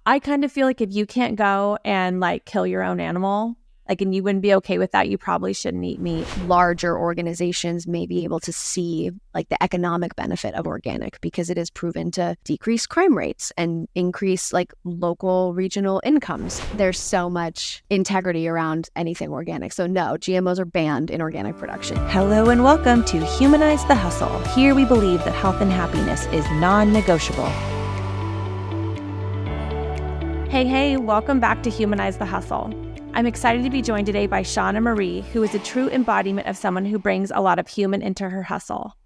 I kind of feel like if you can't go and like kill your own animal, like, and you wouldn't be okay with that, you probably shouldn't eat meat. Larger organizations may be able to see like the economic benefit of organic because it is proven to decrease crime rates and increase like local regional incomes. There's so much integrity around anything organic. So no, GMOs are banned in organic production. Hello and welcome to Humanize the Hustle. Here we believe that health and happiness is non-negotiable. Hey, welcome back to Humanize the Hustle. I'm excited to be joined today by Shawna Marie, who is a true embodiment of someone who brings a lot of human into her hustle.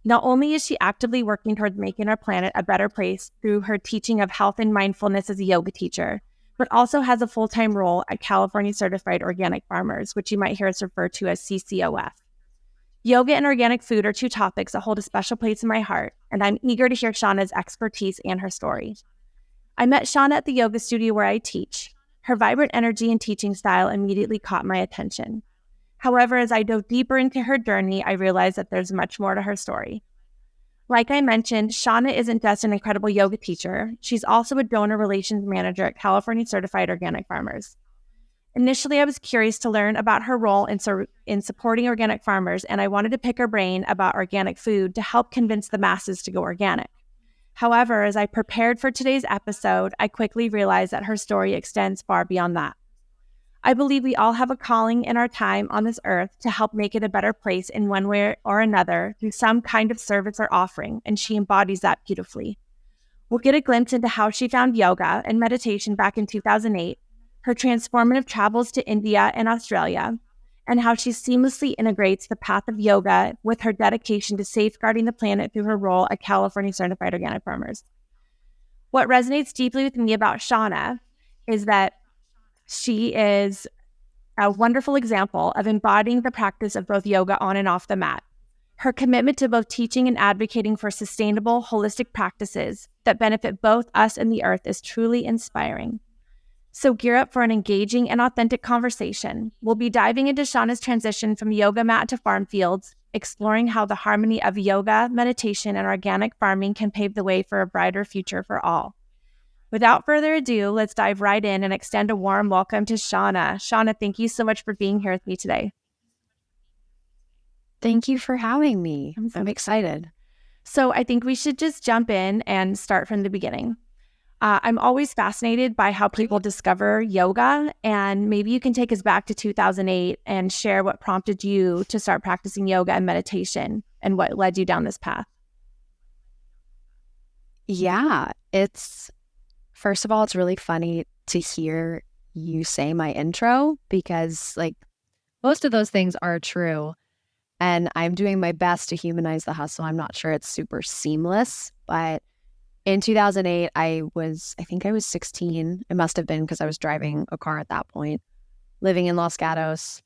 Not only is she actively working towards making our planet a better place through her teaching of health and mindfulness as a yoga teacher, but also has a full-time role at California Certified Organic Farmers, which you might hear us refer to as CCOF. Yoga and organic food are two topics that hold a special place in my heart, and I'm eager to hear Shawna's expertise and her story. I met Shawna at the yoga studio where I teach. Her vibrant energy and teaching style immediately caught my attention. However, as I dove deeper into her journey, I realized that there's much more to her story. Like I mentioned, Shawna isn't just an incredible yoga teacher. She's also a donor relations manager at California Certified Organic Farmers. Initially, I was curious to learn about her role in supporting organic farmers, and I wanted to pick her brain about organic food to help convince the masses to go organic. However, as I prepared for today's episode, I quickly realized that her story extends far beyond that. I believe we all have a calling in our time on this earth to help make it a better place in one way or another through some kind of service or offering, and she embodies that beautifully. We'll get a glimpse into how she found yoga and meditation back in 2008, her transformative travels to India and Australia, and how she seamlessly integrates the path of yoga with her dedication to safeguarding the planet through her role at California Certified Organic Farmers. What resonates deeply with me about Shawna is that she is a wonderful example of embodying the practice of both yoga on and off the mat. Her commitment to both teaching and advocating for sustainable, holistic practices that benefit both us and the earth is truly inspiring. So gear up for an engaging and authentic conversation. We'll be diving into Shawna's transition from yoga mat to farm fields, exploring how the harmony of yoga, meditation, and organic farming can pave the way for a brighter future for all. Without further ado, let's dive right in and extend a warm welcome to Shawna. Shawna, thank you so much for being here with me today. Thank you for having me. I'm excited. So I think we should just jump in and start from the beginning. I'm always fascinated by how people discover yoga, and maybe you can take us back to 2008 and share what prompted you to start practicing yoga and meditation and what led you down this path. Yeah, first of all, it's really funny to hear you say my intro because like most of those things are true, and I'm doing my best to humanize the hustle. I'm not sure it's super seamless, but in 2008, I think I was 16. It must have been because I was driving a car at that point, living in Los Gatos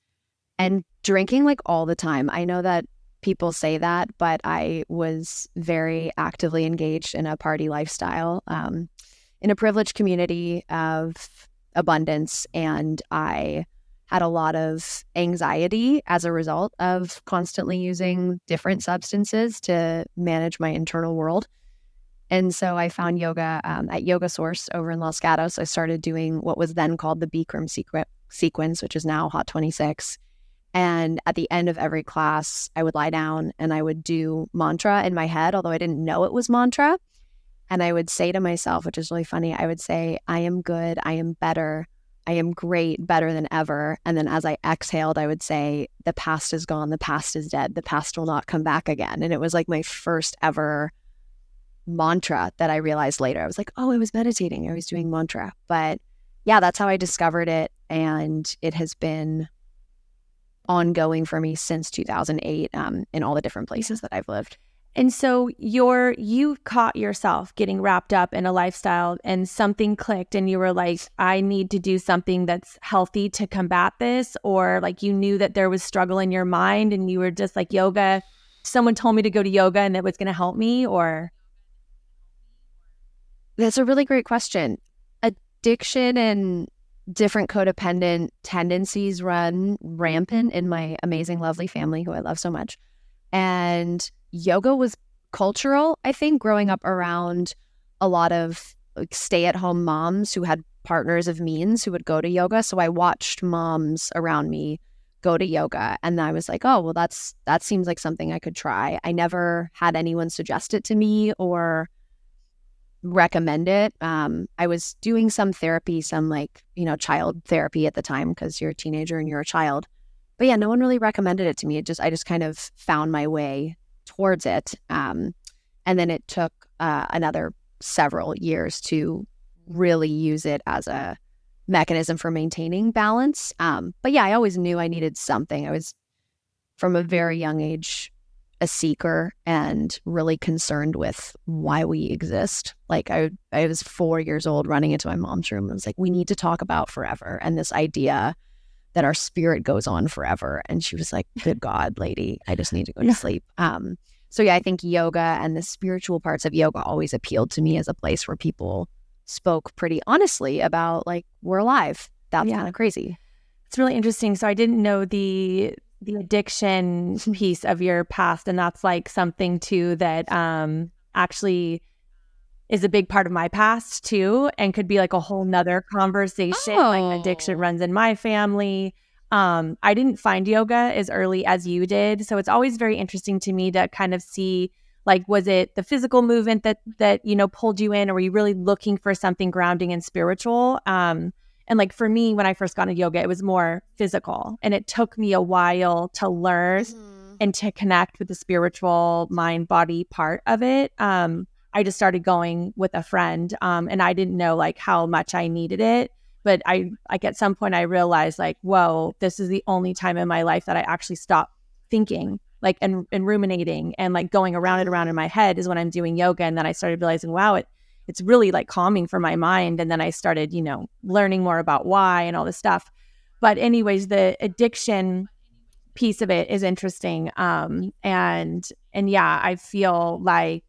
and drinking like all the time. I know that people say that, but I was very actively engaged in a party lifestyle, in a privileged community of abundance. And I had a lot of anxiety as a result of constantly using different substances to manage my internal world. And so I found yoga at Yoga Source over in Los Gatos. I started doing what was then called the Bikram sequence, which is now Hot 26. And at the end of every class, I would lie down and I would do mantra in my head, although I didn't know it was mantra. And I would say to myself, which is really funny, I would say, I am good, I am better, I am great, better than ever. And then as I exhaled, I would say, the past is gone, the past is dead, the past will not come back again. And it was like my first ever mantra that I realized later. I was like, oh, I was meditating. I was doing mantra. But yeah, that's how I discovered it. And it has been ongoing for me since 2008 in all the different places that I've lived. And so you caught yourself getting wrapped up in a lifestyle and something clicked and you were like, I need to do something that's healthy to combat this, or like you knew that there was struggle in your mind and you were just like, yoga, someone told me to go to yoga and it was going to help me, or? That's a really great question. Addiction and different codependent tendencies run rampant in my amazing, lovely family who I love so much. And yoga was cultural, I think, growing up around a lot of like stay-at-home moms who had partners of means who would go to yoga. So I watched moms around me go to yoga, and I was like, oh, well, that seems like something I could try. I never had anyone suggest it to me or recommend it. I was doing some therapy, some like, child therapy at the time, because you're a teenager and you're a child. But yeah, no one really recommended it to me. I just kind of found my way towards it. And then it took another several years to really use it as a mechanism for maintaining balance. But yeah, I always knew I needed something. I was, from a very young age, a seeker and really concerned with why we exist. Like I was 4 years old running into my mom's room and was like, we need to talk about forever and this idea that our spirit goes on forever. And she was like, good God, lady, I just need to go to sleep. So yeah, I think yoga and the spiritual parts of yoga always appealed to me as a place where people spoke pretty honestly about like, we're alive. That's kind of crazy. It's really interesting. So I didn't know the addiction piece of your past, and that's like something too that actually is a big part of my past too, and could be like a whole nother conversation. Like addiction runs in my family. I didn't find yoga as early as you did, so it's always very interesting to me to kind of see, like, was it the physical movement that pulled you in, or were you really looking for something grounding and spiritual? And like for me, when I first got into yoga, it was more physical, and it took me a while to learn and to connect with the spiritual mind body part of it. I just started going with a friend, and I didn't know like how much I needed it. But I like at some point I realized like, whoa, this is the only time in my life that I actually stopped thinking, like and ruminating and like going around and around in my head is when I'm doing yoga. And then I started realizing, wow, it's really like calming for my mind. And then I started, learning more about why and all this stuff. But anyways, the addiction piece of it is interesting. And yeah, I feel like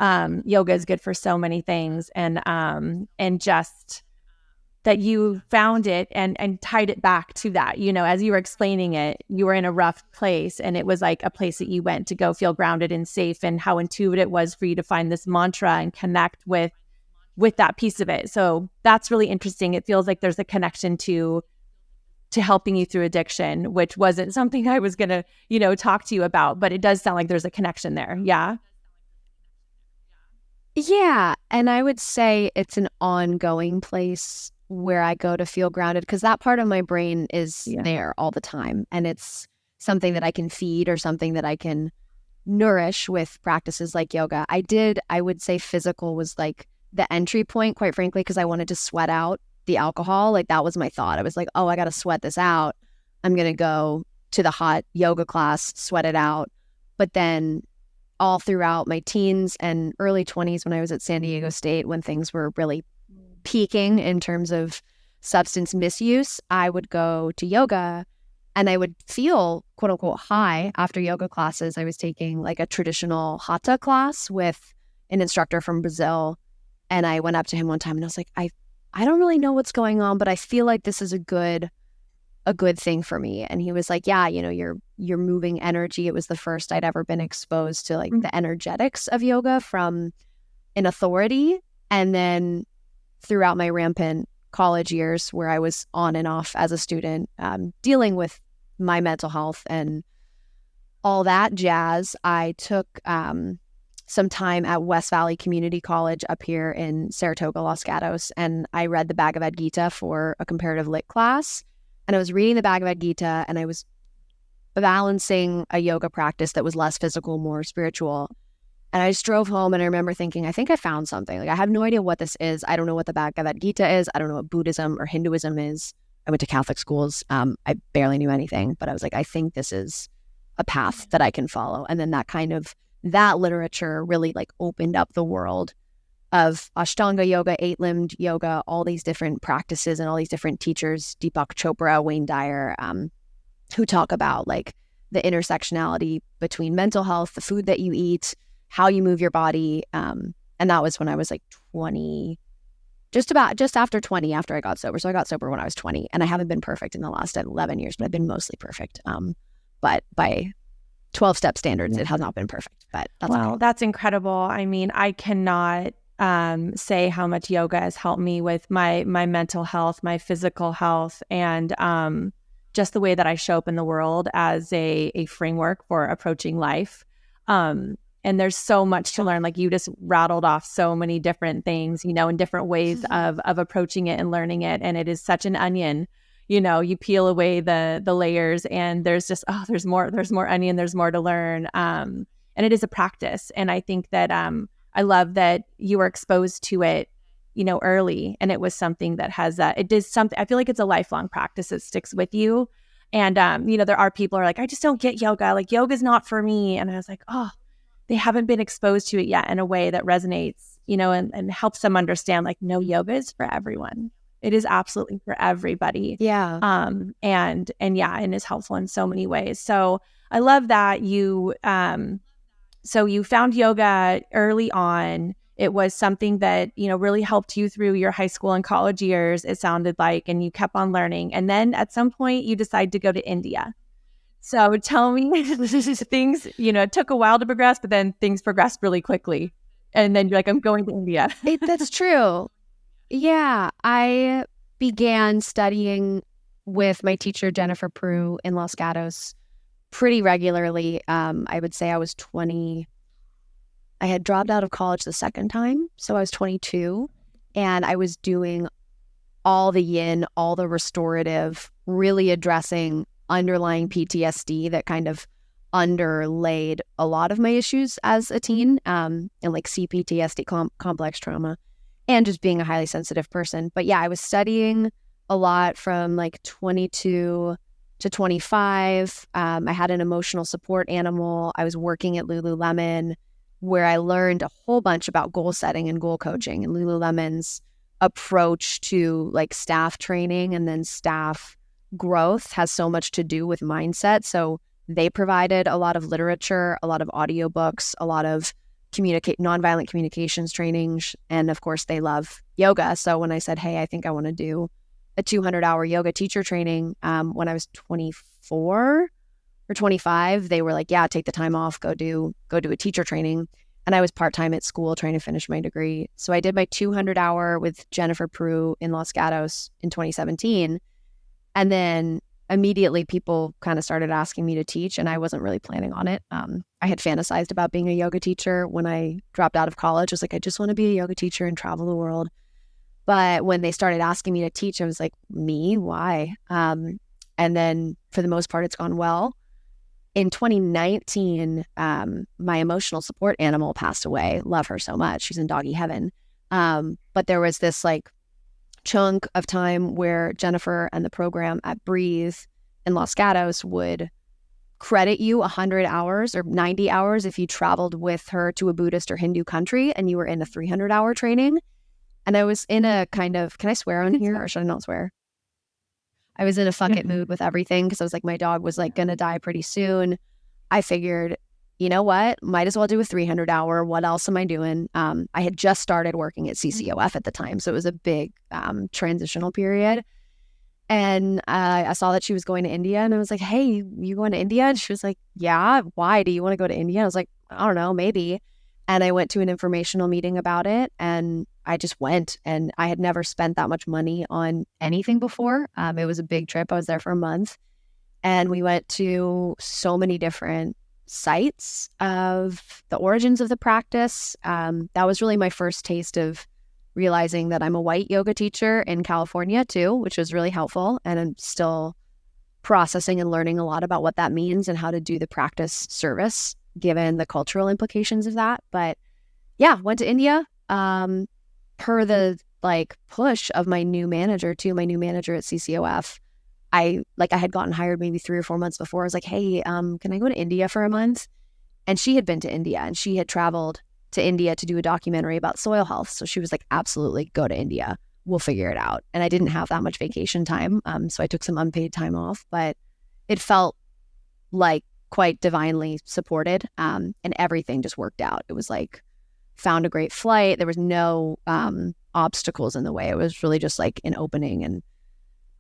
yoga is good for so many things, and just that you found it and tied it back to that, as you were explaining it, you were in a rough place and it was like a place that you went to go feel grounded and safe, and how intuitive it was for you to find this mantra and connect with that piece of it. So that's really interesting. It feels like there's a connection to helping you through addiction, which wasn't something I was going to, talk to you about, but it does sound like there's a connection there. Yeah. Yeah. And I would say it's an ongoing place where I go to feel grounded, because that part of my brain is there all the time. And it's something that I can feed or something that I can nourish with practices like yoga. I would say physical was like the entry point, quite frankly, because I wanted to sweat out the alcohol. Like that was my thought. I was like, oh, I got to sweat this out. I'm going to go to the hot yoga class, sweat it out. But then all throughout my teens and early 20s, when I was at San Diego State, when things were really peaking in terms of substance misuse, I would go to yoga and I would feel quote unquote high after yoga classes. I was taking like a traditional hatha class with an instructor from Brazil. And I went up to him one time and I was like, I don't really know what's going on, but I feel like this is a good thing for me. And he was like, yeah, you're moving energy. It was the first I'd ever been exposed to like the energetics of yoga from an authority. And then throughout my rampant college years, where I was on and off as a student, dealing with my mental health and all that jazz, I took some time at West Valley Community College up here in Saratoga, Los Gatos, and I read the Bhagavad Gita for a comparative lit class. And I was reading the Bhagavad Gita and I was balancing a yoga practice that was less physical, more spiritual. And I just drove home and I remember thinking, I think I found something. Like, I have no idea what this is. I don't know what the Bhagavad Gita is. I don't know what Buddhism or Hinduism is. I went to Catholic schools. I barely knew anything, but I was like, I think this is a path that I can follow. And then that literature really like opened up the world of Ashtanga yoga, 8-limbed yoga, all these different practices and all these different teachers, Deepak Chopra, Wayne Dyer, who talk about like the intersectionality between mental health, the food that you eat, how you move your body. And that was when I was like 20, just after 20, after I got sober. So I got sober when I was 20, and I haven't been perfect in the last 11 years, but I've been mostly perfect. But by 12-step standards, it has not been perfect. But that's That's incredible. I mean, I cannot say how much yoga has helped me with my mental health, my physical health, and just the way that I show up in the world as a framework for approaching life. And there's so much to learn. Like you just rattled off so many different things, and different ways of approaching it and learning it. And it is such an onion. You peel away the layers, and there's just there's more onion. There's more to learn. And it is a practice. And I think that I love that you were exposed to it, early, and it was something that has it did something. I feel like it's a lifelong practice that sticks with you. And there are people who are like, I just don't get yoga. Like yoga's not for me. And I was like, they haven't been exposed to it yet in a way that resonates, and helps them understand like, no, yoga is for everyone. It is absolutely for everybody. Yeah. And is helpful in so many ways. So I love that you found yoga early on. It was something that, really helped you through your high school and college years, it sounded like, and you kept on learning. And then at some point you decided to go to India. So tell me, things, it took a while to progress, but then things progressed really quickly. And then you're like, I'm going to India. That's true. Yeah. I began studying with my teacher, Jennifer Prue, in Los Gatos pretty regularly. I would say I was 20. I had dropped out of college the second time. So I was 22, and I was doing all the yin, all the restorative, really addressing underlying PTSD that kind of underlaid a lot of my issues as a teen, and like CPTSD, complex trauma, and just being a highly sensitive person. But yeah, I was studying a lot from like 22 to 25. I had an emotional support animal. I was working at Lululemon, where I learned a whole bunch about goal setting and goal coaching, and Lululemon's approach to like staff training and then staff growth has so much to do with mindset. So they provided a lot of literature, a lot of audiobooks, a lot of nonviolent communications trainings. And of course, they love yoga. So when I said, hey, I think I want to do a 200-hour yoga teacher training when I was 24 or 25, they were like, yeah, take the time off, go do a teacher training. And I was part-time at school trying to finish my degree. So I did my 200-hour with Jennifer Prue in Los Gatos in 2017. And then immediately people kind of started asking me to teach, and I wasn't really planning on it. I had fantasized about being a yoga teacher when I dropped out of college. I was like, I just want to be a yoga teacher and travel the world. But when they started asking me to teach, I was like, me? Why? And then for the most part, it's gone well. In 2019, my emotional support animal passed away. Love her so much. She's in doggy heaven. But there was this like chunk of time where Jennifer and the program at Breathe in Los Gatos would credit you 100 hours or 90 hours if you traveled with her to a Buddhist or Hindu country and you were in a 300-hour training. And I was in a kind of, can I swear on here or should I not swear? I was in a fuck it mood with everything because I was like, my dog was like going to die pretty soon. I figured, you know what? Might as well do a 300-hour. What else am I doing? I had just started working at CCOF at the time. So it was a big transitional period. And I saw that she was going to India and I was like, hey, you going to India? And she was like, yeah, why? Do you want to go to India? I was like, I don't know, maybe. And I went to an informational meeting about it and I just went, and I had never spent that much money on anything before. It was a big trip. I was there for a month and we went to so many different sites of the origins of the practice. That was really my first taste of realizing that I'm a white yoga teacher in California too, which was really helpful. And I'm still processing and learning a lot about what that means and how to do the practice service given the cultural implications of that. But yeah, went to India per the like push of my new manager at CCOF. I had gotten hired maybe 3 or 4 months before. I was like, hey, can I go to India for a month? And she had been to India and she had traveled to India to do a documentary about soil health. So she was like, absolutely, go to India. We'll figure it out. And I didn't have that much vacation time. So I took some unpaid time off, but it felt like quite divinely supported. And everything just worked out. It was like, found a great flight. There was no obstacles in the way. It was really just like an opening. And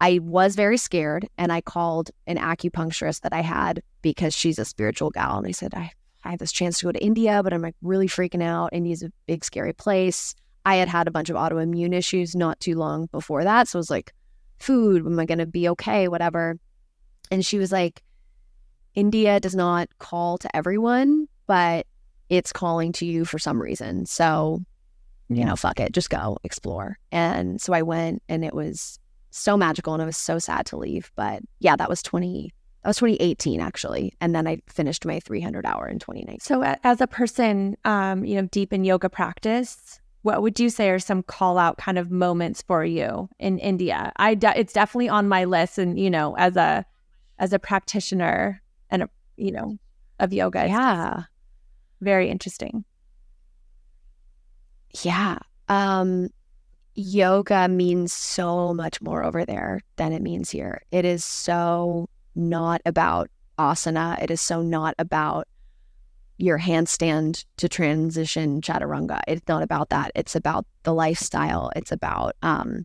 I was very scared. And I called an acupuncturist that I had because she's a spiritual gal. And I said, I have this chance to go to India, but I'm like really freaking out. India's a big, scary place. I had had a bunch of autoimmune issues not too long before that. So it was like, food, am I going to be okay, whatever. And she was like, India does not call to everyone, but it's calling to you for some reason. So, you know, fuck it, just go explore. And so I went, and it was so magical, and I was so sad to leave. But yeah, that was 2018 actually. And then I finished my 300 hour in 2019. So as a person, deep in yoga practice, what would you say are some call out kind of moments for you in India? It's definitely on my list. And, as a practitioner and, of yoga. Yeah. Very interesting. Yeah. Yoga means so much more over there than it means here. It is so not about asana. It is so not about your handstand to transition chaturanga. It's not about that. It's about the lifestyle. It's about the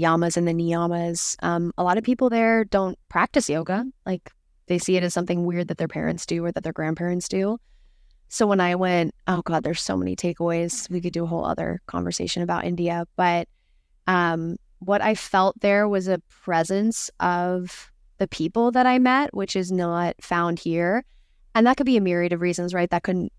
yamas and the niyamas. A lot of people there don't practice yoga. Like, they see it as something weird that their parents do or that their grandparents do. So when I went, oh God, there's so many takeaways. We could do a whole other conversation about India. But what I felt there was a presence of the people that I met, which is not found here. And that could be a myriad of reasons, right? That couldn't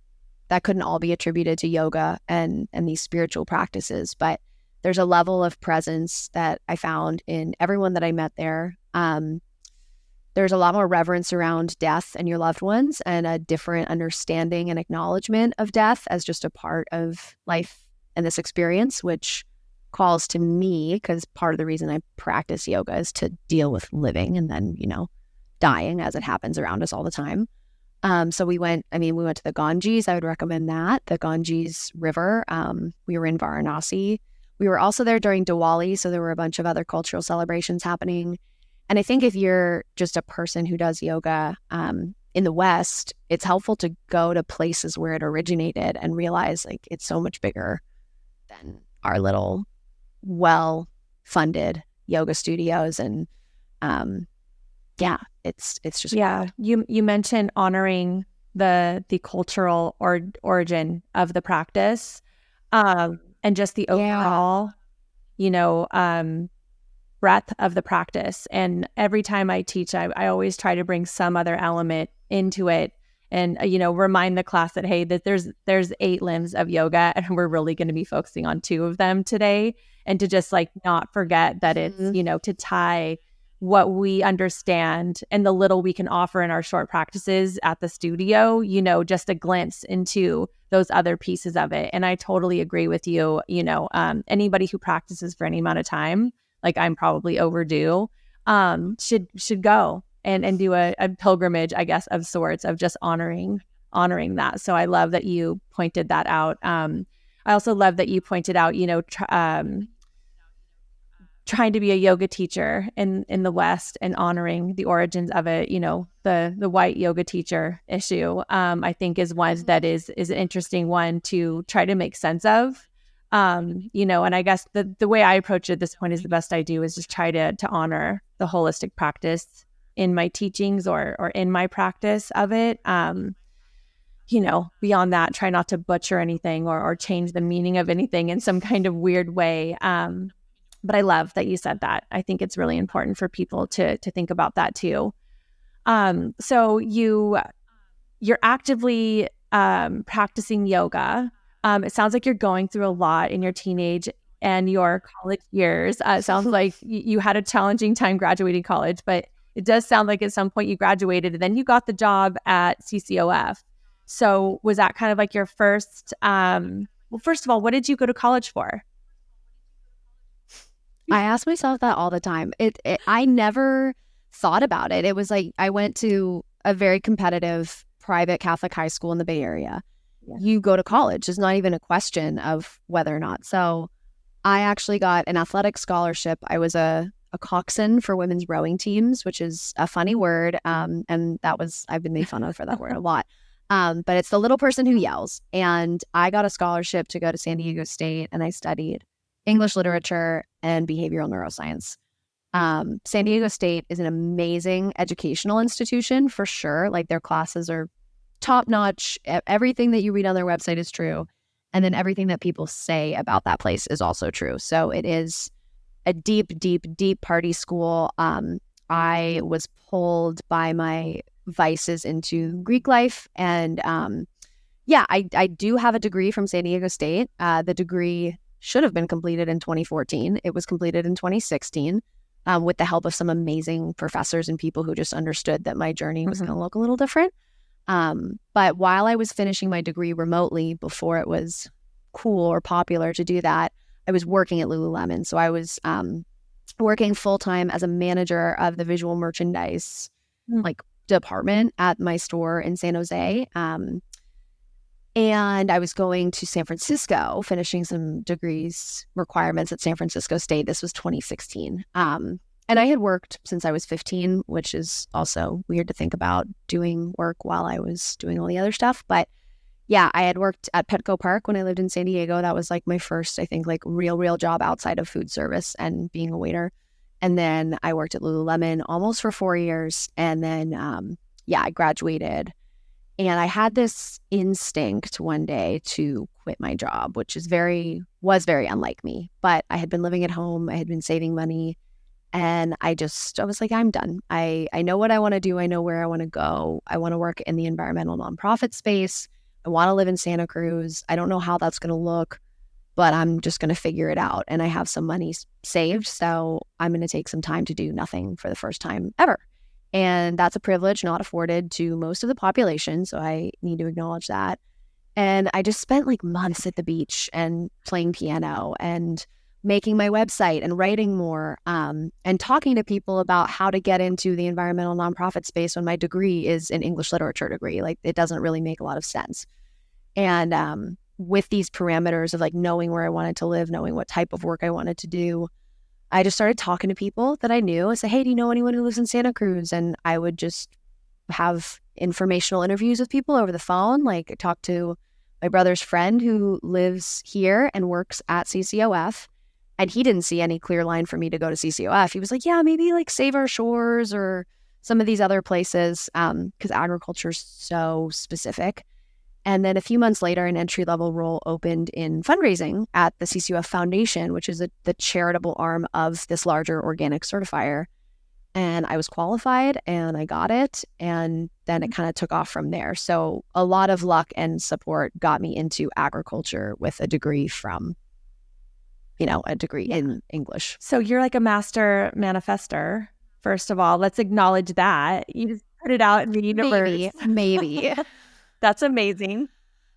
all be attributed to yoga and these spiritual practices. But there's a level of presence that I found in everyone that I met there. There's a lot more reverence around death and your loved ones, and a different understanding and acknowledgement of death as just a part of life and this experience, which calls to me, because part of the reason I practice yoga is to deal with living and then, dying as it happens around us all the time. So we went to the Ganges. I would recommend that. The Ganges River. We were in Varanasi. We were also there during Diwali, so there were a bunch of other cultural celebrations happening. And I think if you're just a person who does yoga in the West, it's helpful to go to places where it originated and realize like it's so much bigger than our little well-funded yoga studios. And it's just wild. You mentioned honoring the cultural origin of the practice, and just the overall, breadth of the practice. And every time I teach, I always try to bring some other element into it, and remind the class that, hey, that there's 8 limbs of yoga, and we're really going to be focusing on 2 of them today, and to just like not forget that it's to tie what we understand and the little we can offer in our short practices at the studio, just a glimpse into those other pieces of it. And I totally agree with you. Anybody who practices for any amount of time, like I'm probably overdue, should go and do a pilgrimage, I guess, of sorts, of just honoring that. So I love that you pointed that out. I also love that you pointed out, trying to be a yoga teacher in the West and honoring the origins of it, the white yoga teacher issue, I think is one that is an interesting one to try to make sense of. And I guess the way I approach it at this point is the best I do is just try to honor the holistic practice in my teachings or in my practice of it. Beyond that, try not to butcher anything or change the meaning of anything in some kind of weird way. But I love that you said that. I think it's really important for people to think about that too. So you're actively practicing yoga. It sounds like you're going through a lot in your teenage and your college years. It sounds like you had a challenging time graduating college, but it does sound like at some point you graduated and then you got the job at CCOF. So was that kind of like your first, first of all, what did you go to college for? I ask myself that all the time. I never thought about it. It was like I went to a very competitive private Catholic high school in the Bay Area. Yeah. You go to college. There's not even a question of whether or not. So I actually got an athletic scholarship. I was a coxswain for women's rowing teams, which is a funny word. And I've been made fun of for that word a lot. But it's the little person who yells. And I got a scholarship to go to San Diego State, and I studied English literature and behavioral neuroscience. San Diego State is an amazing educational institution for sure. Like, their classes are top notch. Everything that you read on their website is true. And then everything that people say about that place is also true. So it is a deep, deep, deep party school. I was pulled by my vices into Greek life. And I do have a degree from San Diego State. The degree should have been completed in 2014. It was completed in 2016 with the help of some amazing professors and people who just understood that my journey was going to look a little different. But while I was finishing my degree remotely, before it was cool or popular to do that, I was working at Lululemon. So I was working full-time as a manager of the visual merchandise department at my store in San Jose. And I was going to San Francisco, finishing some degrees requirements at San Francisco State. This was 2016. And I had worked since I was 15, which is also weird to think about doing work while I was doing all the other stuff. But yeah, I had worked at Petco Park when I lived in San Diego. That was like my first, I think, like real job outside of food service and being a waiter. And then I worked at Lululemon almost for 4 years. And then, I graduated. And I had this instinct one day to quit my job, which was very unlike me. But I had been living at home. I had been saving money. And I was like, I'm done. I know what I want to do. I know where I want to go. I want to work in the environmental nonprofit space. I want to live in Santa Cruz. I don't know how that's going to look, but I'm just going to figure it out. And I have some money saved. So I'm going to take some time to do nothing for the first time ever. And that's a privilege not afforded to most of the population. So I need to acknowledge that. And I just spent like months at the beach and playing piano and making my website and writing more and talking to people about how to get into the environmental nonprofit space when my degree is an English literature degree. Like it doesn't really make a lot of sense. And with these parameters of like knowing where I wanted to live, knowing what type of work I wanted to do, I just started talking to people that I knew. I said, hey, do you know anyone who lives in Santa Cruz? And I would just have informational interviews with people over the phone. Like I talked to my brother's friend who lives here and works at CCOF. And he didn't see any clear line for me to go to CCOF. He was like, yeah, maybe like Save Our Shores or some of these other places because agriculture is so specific. And then a few months later, an entry-level role opened in fundraising at the CCOF Foundation, which is the charitable arm of this larger organic certifier. And I was qualified and I got it. And then it kind of took off from there. So a lot of luck and support got me into agriculture with a degree from a degree in English. So you're like a master manifester, first of all. Let's acknowledge that. You just put it out in the universe. Maybe. That's amazing.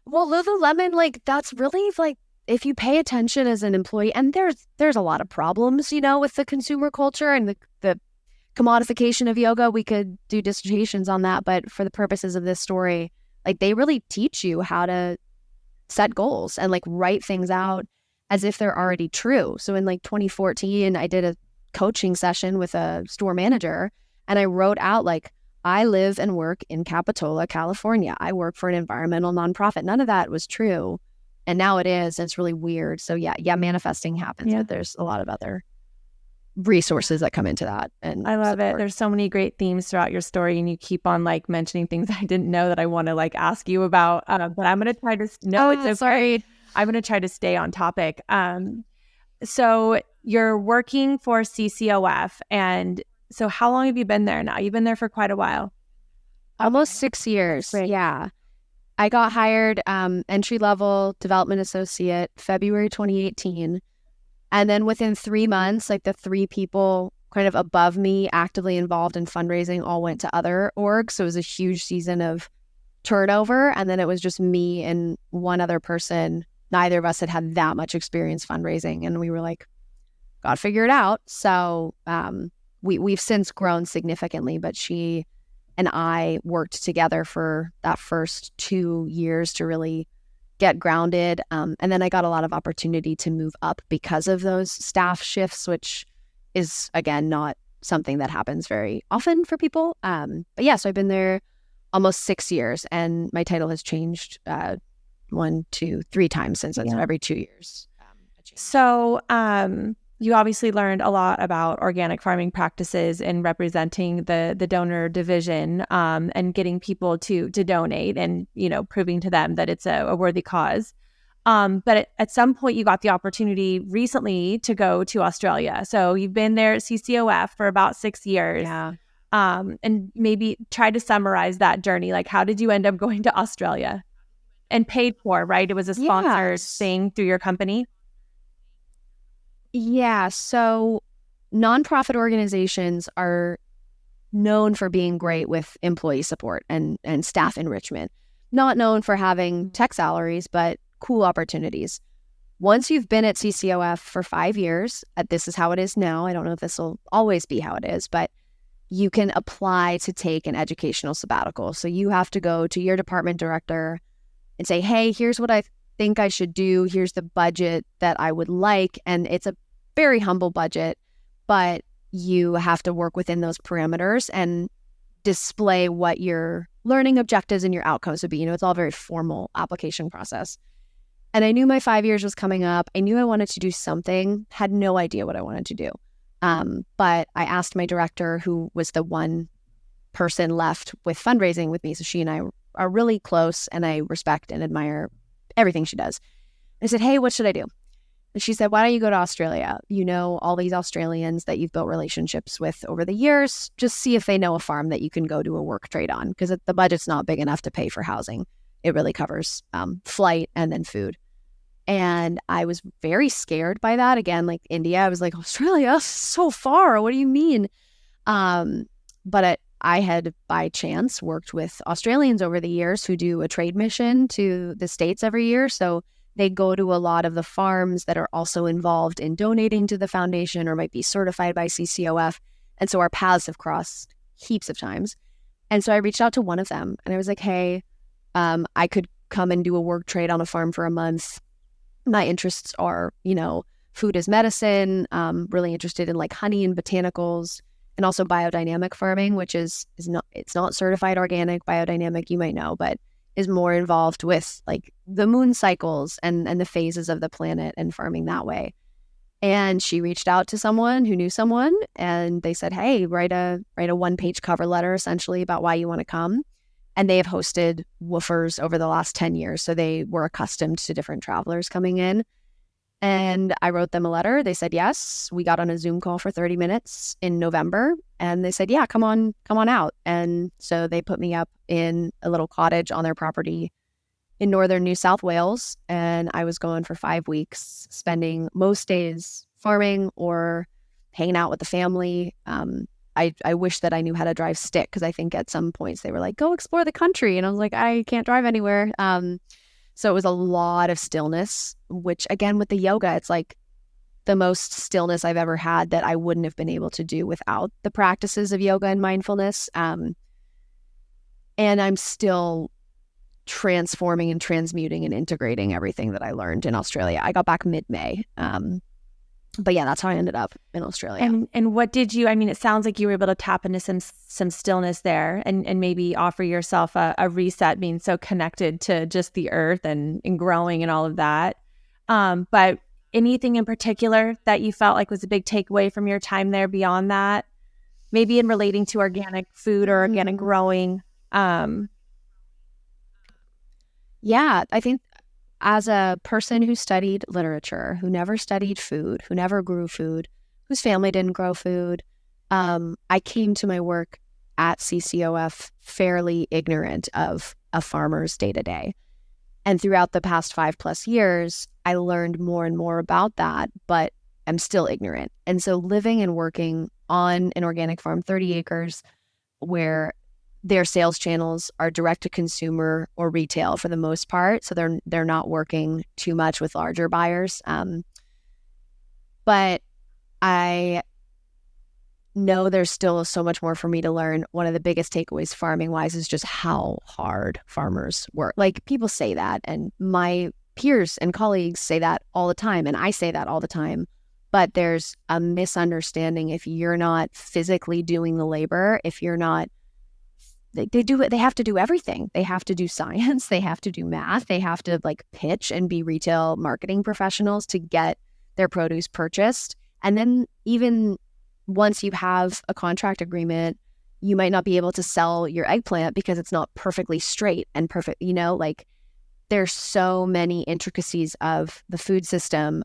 Well, Lululemon, like, that's really, like, if you pay attention as an employee, and there's a lot of problems, with the consumer culture and the commodification of yoga. We could do dissertations on that, but for the purposes of this story, like, they really teach you how to set goals and, like, write things out as if they're already true. So in like 2014, I did a coaching session with a store manager and I wrote out like, I live and work in Capitola, California. I work for an environmental nonprofit. None of that was true. And now it is. It's really weird. So yeah, manifesting happens, but there's a lot of other resources that come into that. And I love it. There's so many great themes throughout your story and you keep on like mentioning things I didn't know that I want to like ask you about. But I'm going to try to, sorry. I'm going to try to stay on topic. So you're working for CCOF. And so how long have you been there now? You've been there for quite a while. Almost 6 years. Right. Yeah. I got hired entry-level development associate February 2018. And then within 3 months, like the 3 people kind of above me actively involved in fundraising all went to other orgs. So it was a huge season of turnover. And then it was just me and one other person. Neither of us had that much experience fundraising. And we were like, gotta figure it out. So we've since grown significantly, but she and I worked together for that first 2 years to really get grounded. And then I got a lot of opportunity to move up because of those staff shifts, which is, again, not something that happens very often for people. But yeah, so I've been there almost 6 years and my title has changed 1, 2, 3 times since then. So every 2 years. So you obviously learned a lot about organic farming practices and representing the donor division and getting people to donate and, proving to them that it's a worthy cause. But at some point, you got the opportunity recently to go to Australia. So you've been there at CCOF for about 6 years. Yeah. And maybe try to summarize that journey. Like, how did you end up going to Australia? And paid for, right? It was a sponsored thing through your company? Yeah. So nonprofit organizations are known for being great with employee support and staff enrichment. Not known for having tech salaries, but cool opportunities. Once you've been at CCOF for 5 years, this is how it is now. I don't know if this will always be how it is, but you can apply to take an educational sabbatical. So you have to go to your department director and say, hey, here's what I think I should do. Here's the budget that I would like. And it's a very humble budget, but you have to work within those parameters and display what your learning objectives and your outcomes would be. It's all very formal application process. And I knew my 5 years was coming up. I knew I wanted to do something, had no idea what I wanted to do. But I asked my director, who was the one person left with fundraising with me. So she and I are really close, and I respect and admire everything she does. I said, hey, what should I do? And she said, why don't you go to Australia? You know all these Australians that you've built relationships with over the years. Just see if they know a farm that you can go do a work trade on, because the budget's not big enough to pay for housing. It really covers flight and then food. And I was very scared by that. Again, like India, I was like, Australia, so far. What do you mean? But I had, by chance, worked with Australians over the years who do a trade mission to the States every year. So they go to a lot of the farms that are also involved in donating to the foundation or might be certified by CCOF. And so our paths have crossed heaps of times. And so I reached out to one of them and I was like, hey, I could come and do a work trade on a farm for a month. My interests are, food as medicine, really interested in like honey and botanicals, and also biodynamic farming, which is not certified organic. Biodynamic, you might know, but is more involved with like the moon cycles and the phases of the planet and farming that way. And she reached out to someone who knew someone, and they said, hey, write a 1-page cover letter essentially about why you want to come. And they have hosted woofers over the last 10 years. So they were accustomed to different travelers coming in. And I wrote them a letter. They said yes. We got on a Zoom call for 30 minutes in November. And they said, yeah, come on out. And so they put me up in a little cottage on their property in northern New South Wales. And I was going for 5 weeks, spending most days farming or hanging out with the family. I wish that I knew how to drive stick, because I think at some points they were like, go explore the country. And I was like, I can't drive anywhere. So it was a lot of stillness, which again, with the yoga, it's like the most stillness I've ever had that I wouldn't have been able to do without the practices of yoga and mindfulness. And I'm still transforming and transmuting and integrating everything that I learned in Australia. I got back mid-May. But yeah, that's how I ended up in Australia. And what did you, it sounds like you were able to tap into some stillness there and maybe offer yourself a reset, being so connected to just the earth and growing and all of that. But anything in particular that you felt like was a big takeaway from your time there beyond that? Maybe in relating to organic food or organic growing? Yeah, I think as a person who studied literature, who never studied food, who never grew food, whose family didn't grow food, I came to my work at CCOF fairly ignorant of a farmer's day-to-day. And throughout the past 5+ years, I learned more and more about that, but I'm still ignorant. And so living and working on an organic farm, 30 acres, where their sales channels are direct to consumer or retail for the most part. So they're not working too much with larger buyers. But I know there's still so much more for me to learn. One of the biggest takeaways farming wise is just how hard farmers work. Like, people say that, and my peers and colleagues say that all the time. And I say that all the time. But there's a misunderstanding if you're not physically doing the labor, if you're not they have to do everything. They have to do science. They have to do math. They have to pitch and be retail marketing professionals to get their produce purchased. And then even once you have a contract agreement, you might not be able to sell your eggplant because it's not perfectly straight and perfect, there's so many intricacies of the food system,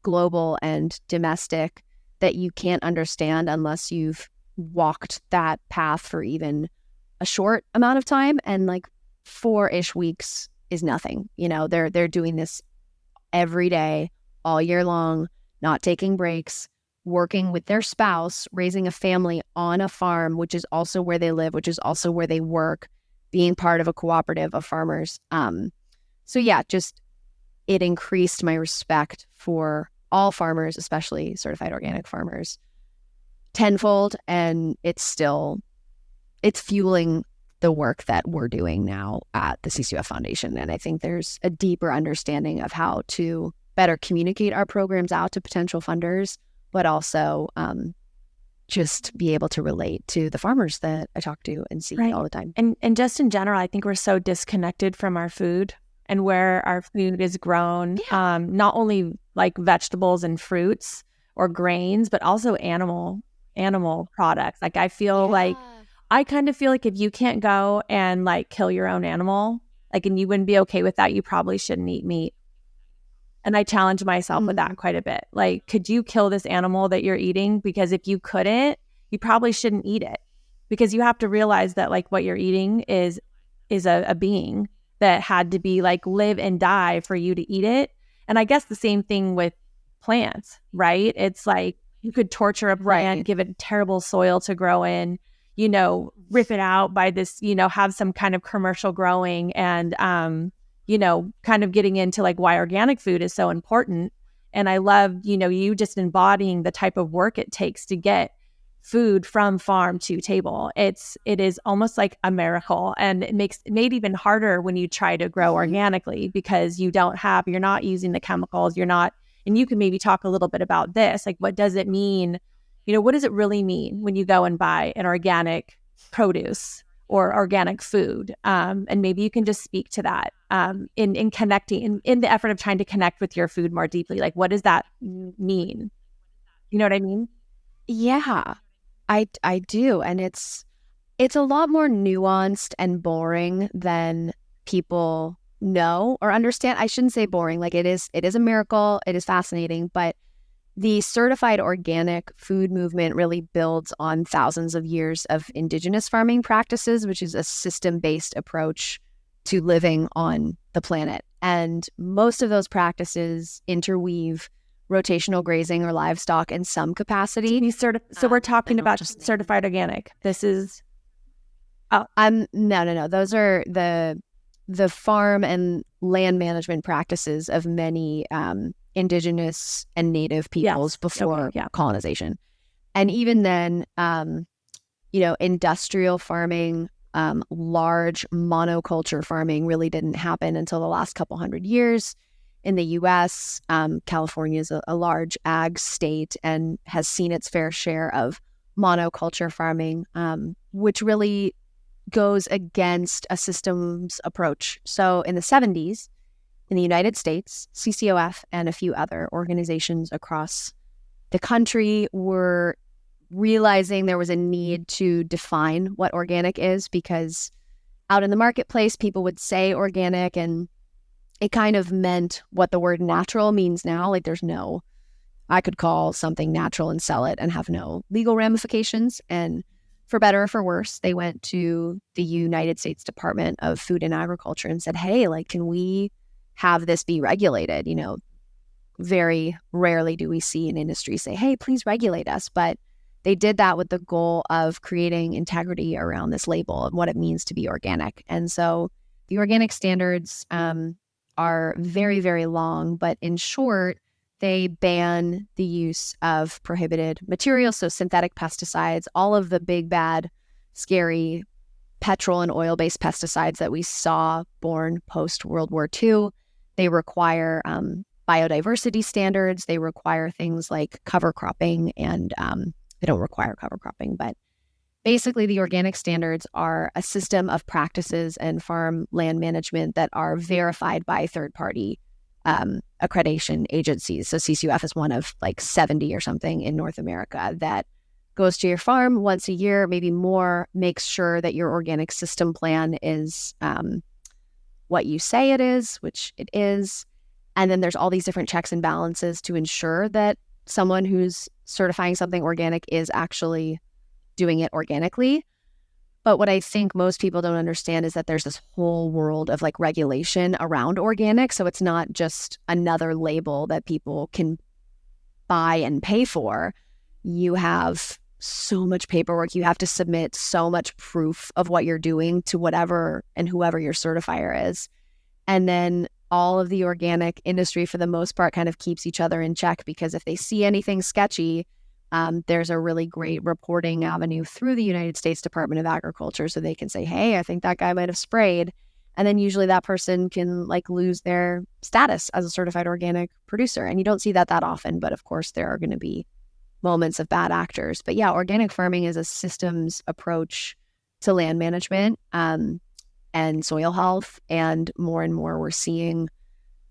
global and domestic, that you can't understand unless you've walked that path for even a short amount of time. And like 4-ish weeks is nothing. They're doing this every day, all year long, not taking breaks, working with their spouse, raising a family on a farm, which is also where they live, which is also where they work, being part of a cooperative of farmers. So yeah, just it increased my respect for all farmers, especially certified organic farmers, tenfold. And it's fueling the work that we're doing now at the CCUF Foundation. And I think there's a deeper understanding of how to better communicate our programs out to potential funders, but also just be able to relate to the farmers that I talk to and see all the time. And just in general, I think we're so disconnected from our food and where our food is grown. Yeah. Not only like vegetables and fruits or grains, but also animal products. Like I kind of feel like if you can't go and like kill your own animal, like, and you wouldn't be okay with that, you probably shouldn't eat meat. And I challenge myself with that quite a bit. Like, could you kill this animal that you're eating? Because if you couldn't, you probably shouldn't eat it, because you have to realize that like what you're eating is a being that had to be like live and die for you to eat it. And I guess the same thing with plants, right? It's like you could torture a plant, give it terrible soil to grow in, rip it out by this, have some kind of commercial growing and, kind of getting into like why organic food is so important. And I love, you just embodying the type of work it takes to get food from farm to table. It is almost like a miracle, and it made it even harder when you try to grow organically, because you're not using the chemicals, and you can maybe talk a little bit about this. Like, what does it mean? What does it really mean when you go and buy an organic produce or organic food? And maybe you can just speak to that in connecting, in the effort of trying to connect with your food more deeply. Like, what does that mean? You know what I mean? Yeah, I do. And it's a lot more nuanced and boring than people know or understand. I shouldn't say boring. Like it is a miracle. It is fascinating, but the certified organic food movement really builds on thousands of years of indigenous farming practices, which is a system-based approach to living on the planet. And most of those practices interweave rotational grazing or livestock in some capacity. So we're talking about just certified organic. This is... No. Those are the farm and land management practices of many indigenous and native peoples before colonization. And even then, industrial farming, large monoculture farming really didn't happen until the last couple hundred years. In the U.S., California is a large ag state and has seen its fair share of monoculture farming, which really goes against a systems approach. So in the 70s, in the United States, CCOF and a few other organizations across the country were realizing there was a need to define what organic is, because out in the marketplace, people would say organic and it kind of meant what the word natural means now. Like I could call something natural and sell it and have no legal ramifications. And for better or for worse, they went to the United States Department of Food and Agriculture and said, hey, like, can we have this be regulated? Very rarely do we see an industry say, hey, please regulate us. But they did that with the goal of creating integrity around this label and what it means to be organic. And so the organic standards are very, very long, but in short, they ban the use of prohibited materials, so synthetic pesticides, all of the big, bad, scary petrol and oil-based pesticides that we saw born post-World War II. They require biodiversity standards. They require things like cover cropping, and they don't require cover cropping, but basically the organic standards are a system of practices and farm land management that are verified by third-party accreditation agencies. So CCUF is one of like 70 or something in North America that goes to your farm once a year, maybe more, makes sure that your organic system plan is what you say it is, which it is. And then there's all these different checks and balances to ensure that someone who's certifying something organic is actually doing it organically. But what I think most people don't understand is that there's this whole world of like regulation around organic. So it's not just another label that people can buy and pay for. You have so much paperwork. You have to submit so much proof of what you're doing to whatever and whoever your certifier is. And then all of the organic industry, for the most part, kind of keeps each other in check, because if they see anything sketchy, there's a really great reporting avenue through the United States Department of Agriculture, so they can say, hey, I think that guy might have sprayed. And then usually that person can like lose their status as a certified organic producer. And you don't see that often, but of course there are going to be moments of bad actors. But yeah, organic farming is a systems approach to land management and soil health. And more we're seeing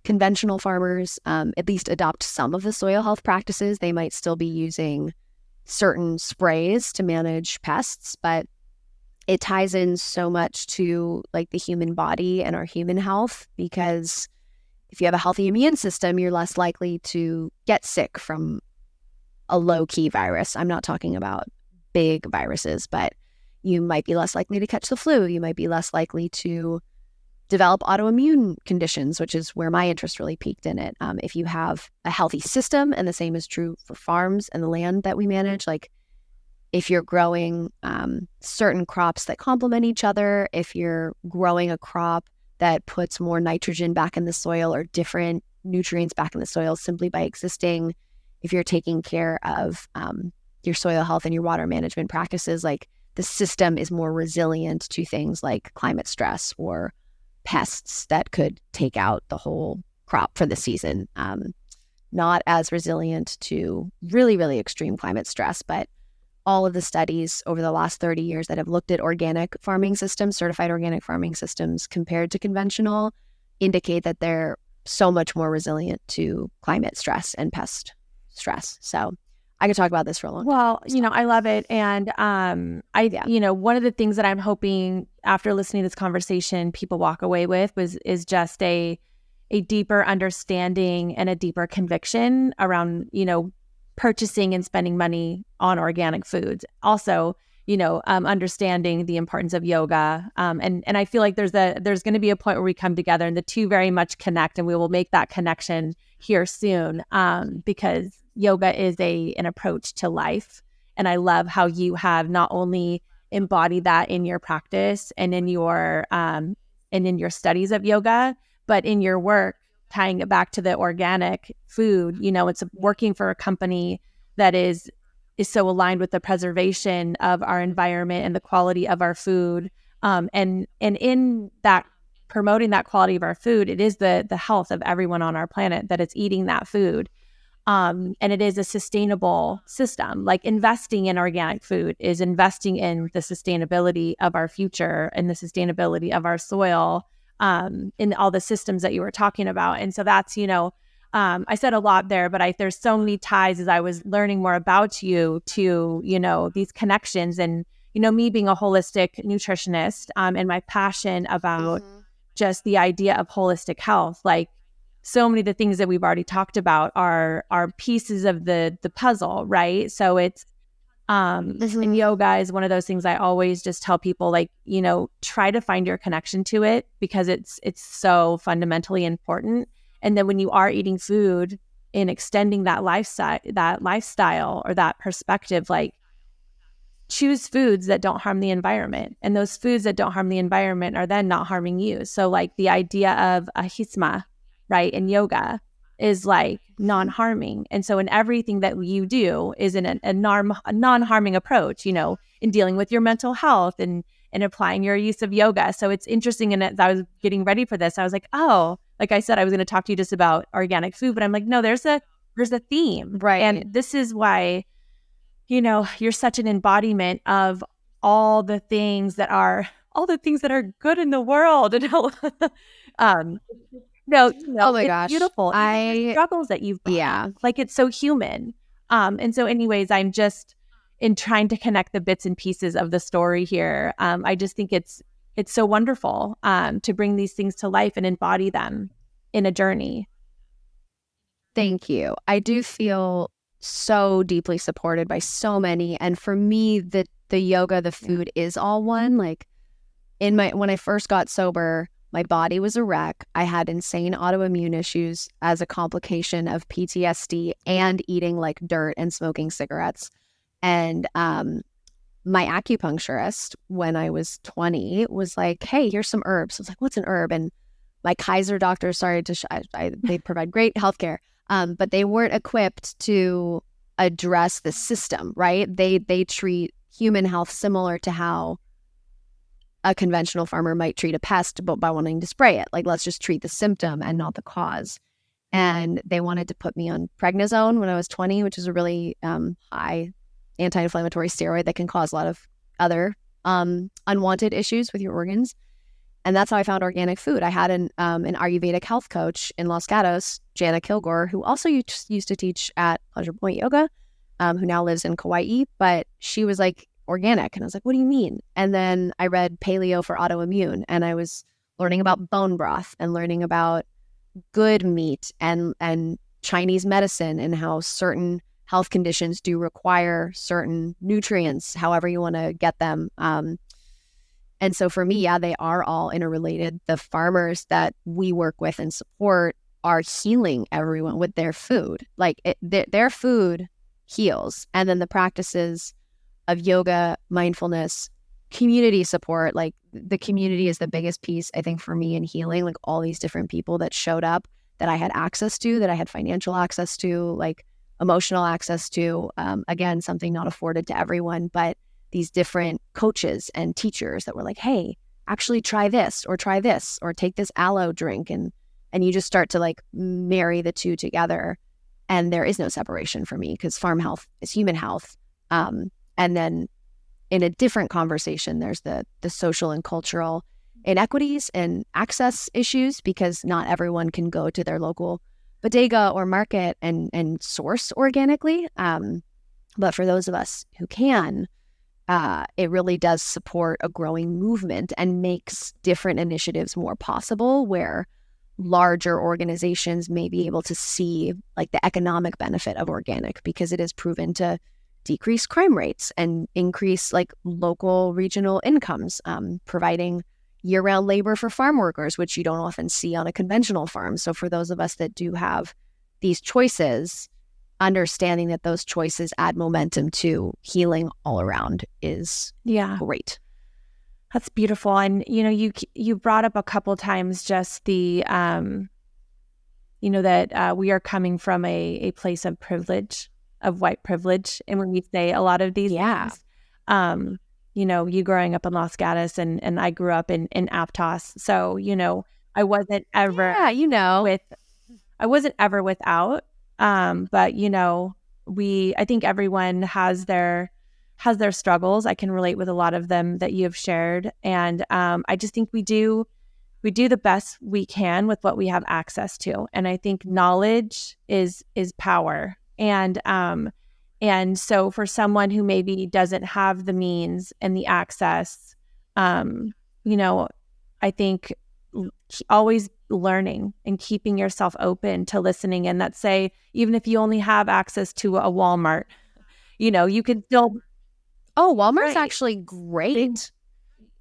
conventional farmers at least adopt some of the soil health practices. They might still be using certain sprays to manage pests, but it ties in so much to like the human body and our human health, because if you have a healthy immune system, you're less likely to get sick from a low-key virus. I'm not talking about big viruses, but you might be less likely to catch the flu. You might be less likely to develop autoimmune conditions, which is where my interest really peaked in it. If you have a healthy system, and the same is true for farms and the land that we manage, like if you're growing certain crops that complement each other, if you're growing a crop that puts more nitrogen back in the soil or different nutrients back in the soil simply by existing, if you're taking care of your soil health and your water management practices, like the system is more resilient to things like climate stress or pests that could take out the whole crop for the season. Not as resilient to really, really extreme climate stress, but all of the studies over the last 30 years that have looked at organic farming systems, certified organic farming systems compared to conventional, indicate that they're so much more resilient to climate stress and pest stress. So I could talk about this for a long time. Well, I love it. And one of the things that I'm hoping after listening to this conversation, people walk away with is just a deeper understanding and a deeper conviction around, purchasing and spending money on organic foods. Also, understanding the importance of yoga. And I feel like there's going to be a point where we come together and the two very much connect, and we will make that connection here soon, because yoga is an approach to life. And I love how you have not only embodied that in your practice and in your studies of yoga, but in your work, tying it back to the organic food. It's working for a company that is so aligned with the preservation of our environment and the quality of our food. And in that, promoting that quality of our food, it is the health of everyone on our planet that is eating that food. And it is a sustainable system. Like investing in organic food is investing in the sustainability of our future and the sustainability of our soil, in all the systems that you were talking about. And so that's, I said a lot there, but there's so many ties as I was learning more about you to, these connections and, me being a holistic nutritionist, and my passion about just the idea of holistic health. Like so many of the things that we've already talked about are pieces of the puzzle, right? So it's, and yoga is one of those things I always just tell people, like, try to find your connection to it, because it's so fundamentally important. And then when you are eating food and extending that lifestyle or that perspective, like choose foods that don't harm the environment. And those foods that don't harm the environment are then not harming you. So like the idea of ahisma, right, in yoga is like non-harming. And so in everything that you do is in a non-harming approach, in dealing with your mental health and applying your use of yoga. So it's interesting. And as I was getting ready for this, I was like, oh, like I said, I was going to talk to you just about organic food, but I'm like, no, there's a theme. Right. And this is why, you're such an embodiment of all the things that are good in the world. And no, oh my it's gosh, beautiful. The struggles that you've brought up, like it's so human. And so anyways, I'm just in trying to connect the bits and pieces of the story here. I just think it's it's so wonderful to bring these things to life and embody them in a journey. Thank you. I do feel so deeply supported by so many. And for me, the yoga, the food is all one. Like when I first got sober, my body was a wreck. I had insane autoimmune issues as a complication of PTSD and eating like dirt and smoking cigarettes. And my acupuncturist, when I was 20, was like, hey, here's some herbs. I was like, what's an herb? And my Kaiser doctor, they provide great healthcare, but they weren't equipped to address the system, right? They treat human health similar to how a conventional farmer might treat a pest, but by wanting to spray it. Like, let's just treat the symptom and not the cause. And they wanted to put me on prednisone when I was 20, which is a really high anti-inflammatory steroid that can cause a lot of other unwanted issues with your organs. And that's how I found organic food. I had an Ayurvedic health coach in Los Gatos, Jana Kilgore, who also used to teach at Pleasure Point Yoga, who now lives in Kauai. But she was like, organic. And I was like, what do you mean? And then I read Paleo for Autoimmune, and I was learning about bone broth and learning about good meat and Chinese medicine and how certain health conditions do require certain nutrients, however you want to get them. And so for me, yeah, they are all interrelated. The farmers that we work with and support are healing everyone with their food. Like their food heals. And then the practices of yoga, mindfulness, community support, like the community is the biggest piece, I think, for me in healing. Like all these different people that showed up that I had access to, that I had financial access to, like emotional access to, again, something not afforded to everyone, but these different coaches and teachers that were like, hey, actually try this or take this aloe drink. And you just start to like marry the two together. And there is no separation for me because farm health is human health. And then in a different conversation, there's the social and cultural inequities and access issues because not everyone can go to their local bodega or market and source organically. But for those of us who can, it really does support a growing movement and makes different initiatives more possible where larger organizations may be able to see like the economic benefit of organic because it is proven to decrease crime rates and increase like local regional incomes, providing year-round labor for farm workers, which you don't often see on a conventional farm. So for those of us that do have these choices, understanding that those choices add momentum to healing all around is great. That's beautiful. And, you brought up a couple times just the, that we are coming from a place of privilege, of white privilege. And when we say a lot of these things, you growing up in Los Gatos and I grew up in Aptos. So, I wasn't ever I wasn't ever without. But, I think everyone has their struggles. I can relate with a lot of them that you have shared. And I just think we do the best we can with what we have access to. And I think knowledge is power. And so for someone who maybe doesn't have the means and the access, I think always learning and keeping yourself open to listening. And let's say, even if you only have access to a Walmart, you can still. Oh, Walmart's actually great.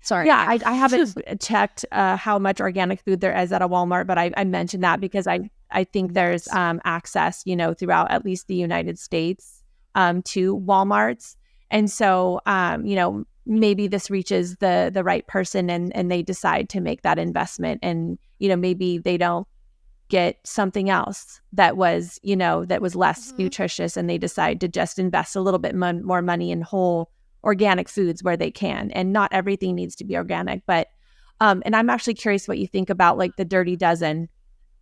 Sorry. Yeah, I haven't checked how much organic food there is at a Walmart, but I mentioned that because I think there's access, throughout at least the United States to Walmarts. And so, maybe this reaches the right person and they decide to make that investment. And, maybe they don't get something else that was less nutritious and they decide to just invest a little bit more money in whole organic foods where they can. And not everything needs to be organic, but and I'm actually curious what you think about like the Dirty Dozen.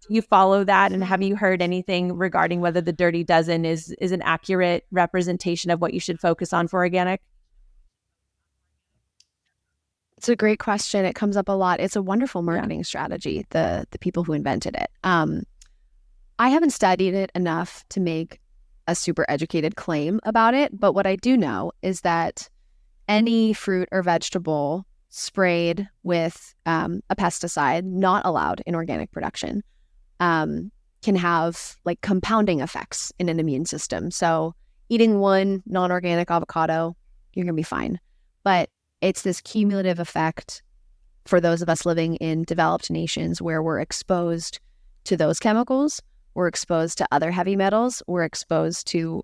Do you follow that? And have you heard anything regarding whether the Dirty Dozen is an accurate representation of what you should focus on for organic? It's a great question. It comes up a lot. It's a wonderful marketing strategy, the people who invented it. I haven't studied it enough to make a super educated claim about it, but what I do know is that any fruit or vegetable sprayed with a pesticide not allowed in organic production can have like compounding effects in an immune system. So eating one non-organic avocado, you're going to be fine. But it's this cumulative effect for those of us living in developed nations where we're exposed to those chemicals, we're exposed to other heavy metals, we're exposed to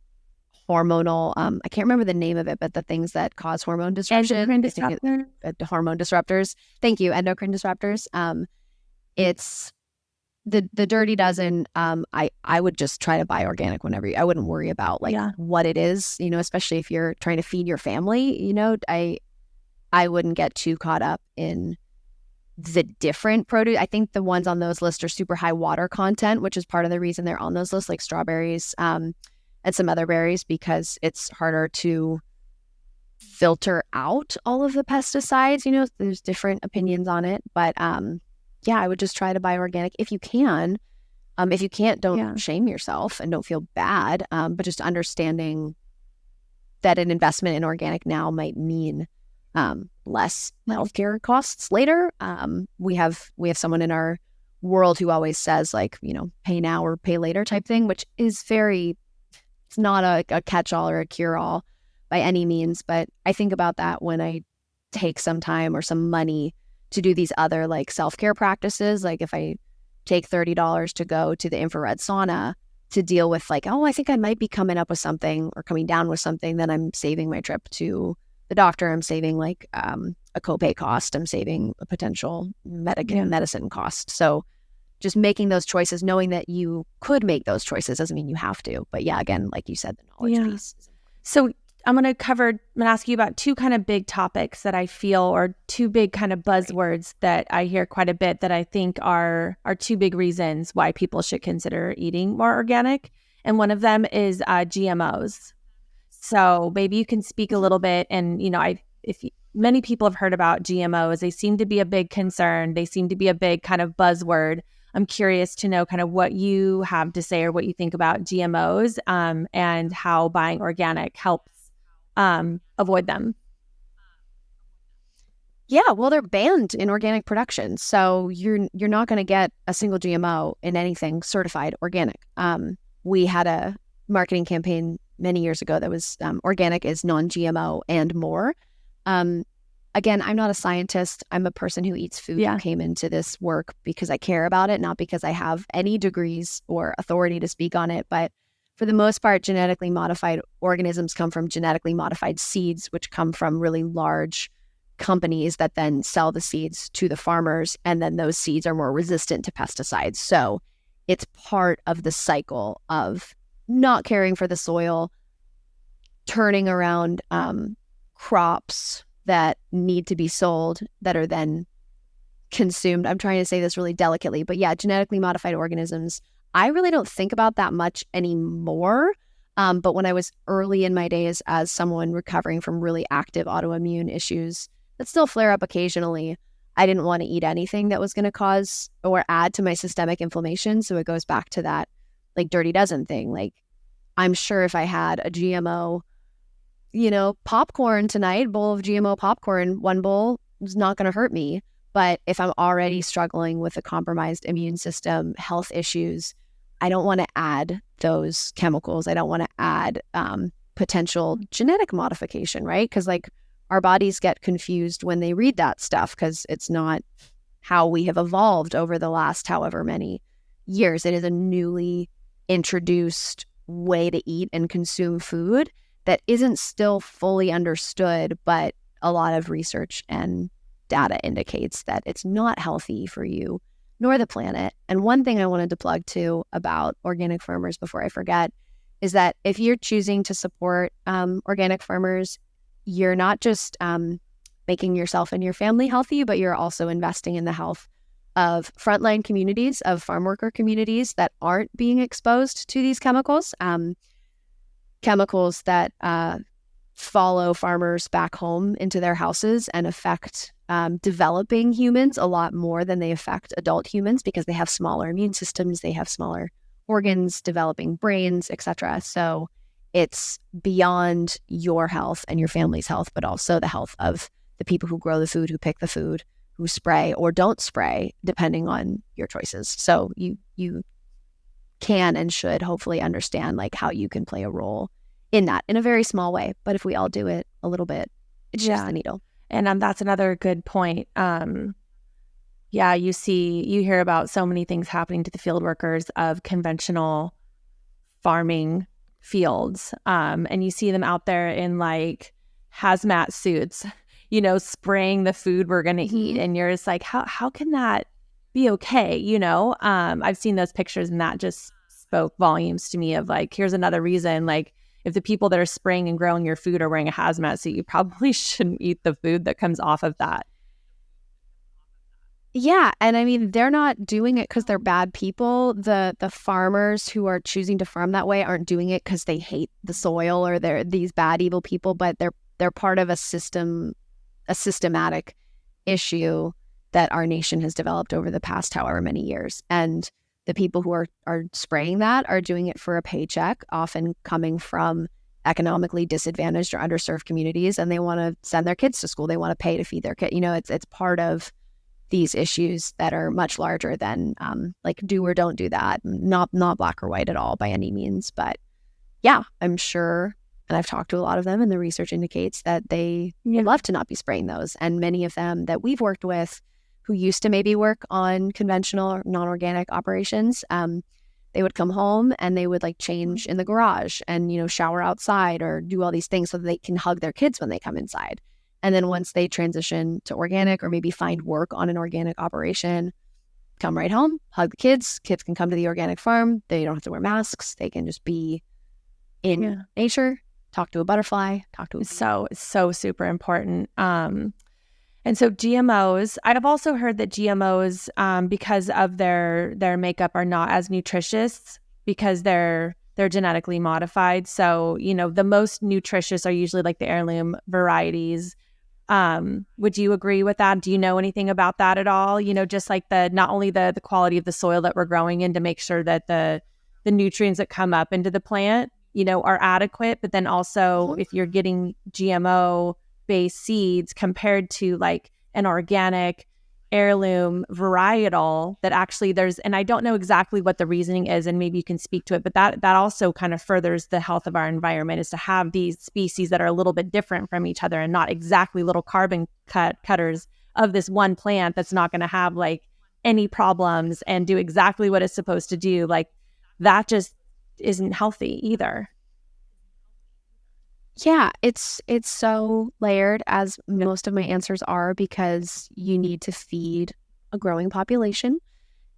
hormonal, I can't remember the name of it, but the things that cause hormone disruption. Endocrine disruptors. Hormone disruptors. Thank you. Endocrine disruptors. It's the dirty dozen. I would just try to buy organic I wouldn't worry about what it is, especially if you're trying to feed your family, I wouldn't get too caught up in the different produce. I think the ones on those lists are super high water content, which is part of the reason they're on those lists, like strawberries, and some other berries, because it's harder to filter out all of the pesticides. There's different opinions on it, but I would just try to buy organic if you can. If you can't, don't shame yourself and don't feel bad, but just understanding that an investment in organic now might mean less healthcare costs later. We have someone in our world who always says pay now or pay later type thing, which is it's not a catch-all or a cure-all by any means. But I think about that when I take some time or some money to do these other self-care practices. Like if I take $30 to go to the infrared sauna to deal with I think I might be coming up with something or coming down with something, then I'm saving my trip to the doctor. I'm saving a copay cost. I'm saving a potential medicine cost. So just making those choices, knowing that you could make those choices doesn't mean you have to. But again, like you said, the knowledge piece. So I'm going to ask you about two kind of big topics that I feel are two big kind of buzzwords that I hear quite a bit that I think are two big reasons why people should consider eating more organic. And one of them is GMOs. So maybe you can speak a little bit. And, many people have heard about GMOs. They seem to be a big concern. They seem to be a big kind of buzzword. I'm curious to know kind of what you have to say or what you think about GMOs and how buying organic helps avoid them. Yeah, well, they're banned in organic production. So you're not going to get a single GMO in anything certified organic. We had a marketing campaign many years ago that was organic is non-GMO and more. Again, I'm not a scientist. I'm a person who eats food who came into this work because I care about it, not because I have any degrees or authority to speak on it. But for the most part, genetically modified organisms come from genetically modified seeds, which come from really large companies that then sell the seeds to the farmers. And then those seeds are more resistant to pesticides. So it's part of the cycle of not caring for the soil, turning around crops that need to be sold that are then consumed. I'm trying to say this really delicately, but genetically modified organisms, I really don't think about that much anymore. But when I was early in my days as someone recovering from really active autoimmune issues that still flare up occasionally, I didn't want to eat anything that was going to cause or add to my systemic inflammation. So it goes back to that dirty dozen thing. I'm sure if I had a GMO popcorn tonight, bowl of GMO popcorn, one bowl is not going to hurt me. But if I'm already struggling with a compromised immune system, health issues, I don't want to add those chemicals. I don't want to add potential genetic modification, right? Because our bodies get confused when they read that stuff because it's not how we have evolved over the last however many years. It is a newly introduced way to eat and consume food that isn't still fully understood, but a lot of research and data indicates that it's not healthy for you nor the planet. And one thing I wanted to plug too about organic farmers before I forget is that if you're choosing to support organic farmers, you're not just making yourself and your family healthy, but you're also investing in the health of frontline communities, of farm worker communities that aren't being exposed to these chemicals. Chemicals that follow farmers back home into their houses and affect developing humans a lot more than they affect adult humans because they have smaller immune systems, they have smaller organs, developing brains, etc. So it's beyond your health and your family's health, but also the health of the people who grow the food, who pick the food, who spray or don't spray, depending on your choices. So you can and should hopefully understand like how you can play a role in that in a very small way. But if we all do it a little bit, it's just the needle. And that's another good point. You hear about so many things happening to the field workers of conventional farming fields. And you see them out there in like hazmat suits, spraying the food we're going to eat. And you're just like, how can that be okay? I've seen those pictures and that just spoke volumes to me of like, here's another reason, like if the people that are spraying and growing your food are wearing a hazmat suit, you probably shouldn't eat the food that comes off of that. Yeah. And I mean, they're not doing it because they're bad people. The farmers who are choosing to farm that way aren't doing it because they hate the soil or they're these bad, evil people, but they're part of a systematic issue that our nation has developed over the past however many years. And the people who are spraying that are doing it for a paycheck, often coming from economically disadvantaged or underserved communities, and they want to send their kids to school. They want to pay to feed their kid. It's part of these issues that are much larger than like do or don't do that. Not black or white at all by any means. But yeah, I'm sure, and I've talked to a lot of them, and the research indicates that they would love to not be spraying those. And many of them that we've worked with who used to maybe work on conventional or non-organic operations, they would come home and they would like change in the garage and, shower outside or do all these things so that they can hug their kids when they come inside. And then once they transition to organic or maybe find work on an organic operation, come right home, hug the kids. Kids can come to the organic farm. They don't have to wear masks. They can just be in nature, talk to a butterfly, talk to a bee. It's so super important. And so GMOs, I've also heard that GMOs, because of their makeup, are not as nutritious because they're genetically modified. So, the most nutritious are usually like the heirloom varieties. Would you agree with that? Do you know anything about that at all? Just like not only the quality of the soil that we're growing in to make sure that the nutrients that come up into the plant, are adequate, but then also if you're getting GMO based seeds compared to like an organic heirloom varietal that actually and I don't know exactly what the reasoning is, and maybe you can speak to it, but that also kind of furthers the health of our environment, is to have these species that are a little bit different from each other and not exactly little carbon cutters of this one plant that's not going to have like any problems and do exactly what it's supposed to do. Like that just isn't healthy either. Yeah, it's so layered, as most of my answers are, because you need to feed a growing population,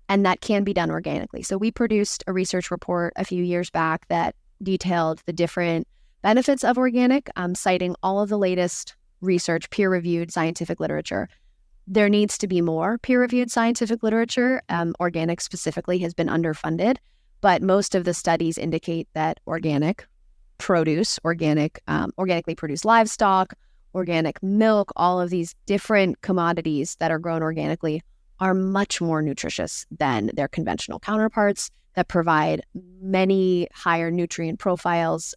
and that can be done organically. So we produced a research report a few years back that detailed the different benefits of organic, citing all of the latest research, peer-reviewed scientific literature. There needs to be more peer-reviewed scientific literature. Organic specifically has been underfunded, but most of the studies indicate that organic produce, organically produced livestock, organic milk, all of these different commodities that are grown organically are much more nutritious than their conventional counterparts that provide many higher nutrient profiles.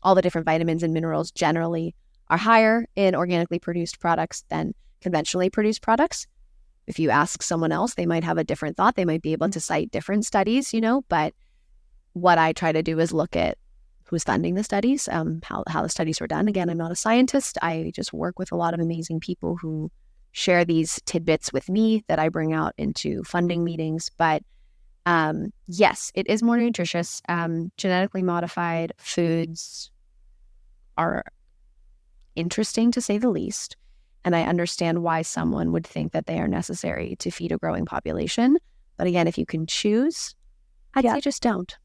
All the different vitamins and minerals generally are higher in organically produced products than conventionally produced products. If you ask someone else, they might have a different thought. They might be able to cite different studies, but what I try to do is look at who's funding the studies, how the studies were done. Again, I'm not a scientist. I just work with a lot of amazing people who share these tidbits with me that I bring out into funding meetings. But yes, it is more nutritious. Genetically modified foods are interesting, to say the least. And I understand why someone would think that they are necessary to feed a growing population. But again, if you can choose, I'd say just don't.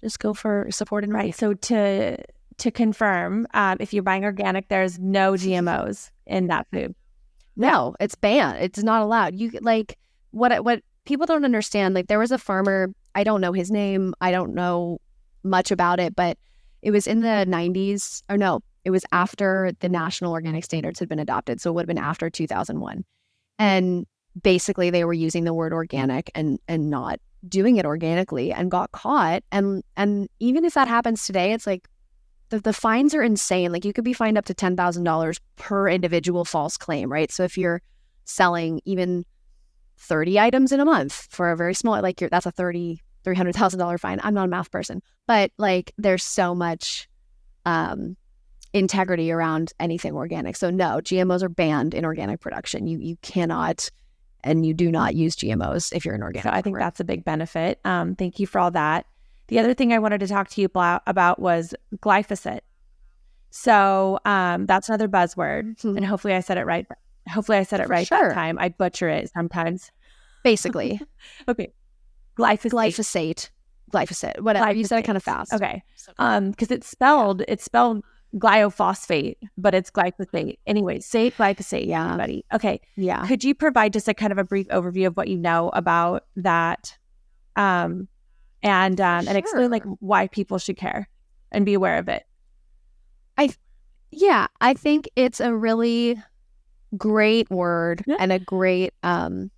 Just go for support and right. So to confirm, if you're buying organic, there's no GMOs in that food. No, it's banned. It's not allowed. You like what people don't understand. Like there was a farmer. I don't know his name. I don't know much about it, but it was in the 90s. Or no, it was after the national organic standards had been adopted. So it would have been after 2001. And basically, they were using the word organic and not doing it organically, and got caught. And even if that happens today, it's like the fines are insane. Like you could be fined up to $10,000 per individual false claim, right? So if you're selling even 30 items in a month for a very small, like that's a $300,000 fine. I'm not a math person, but like there's so much integrity around anything organic. So no, GMOs are banned in organic production. You cannot and you do not use GMOs if you're an organic. So I think that's a big benefit. Thank you for all that. The other thing I wanted to talk to you about was glyphosate. So that's another buzzword, and hopefully I said it right. Hopefully I said it right that time. I butcher it sometimes. Basically. Okay. Glyphosate. Whatever. You said it kind of fast. Okay. Because it's spelled glyphosate, but it's glyphosate. Anyway, say glyphosate, everybody. Okay. Yeah. Could you provide just a kind of a brief overview of what you know about that? And explain like why people should care and be aware of it. I think it's a really great word and a great, I'm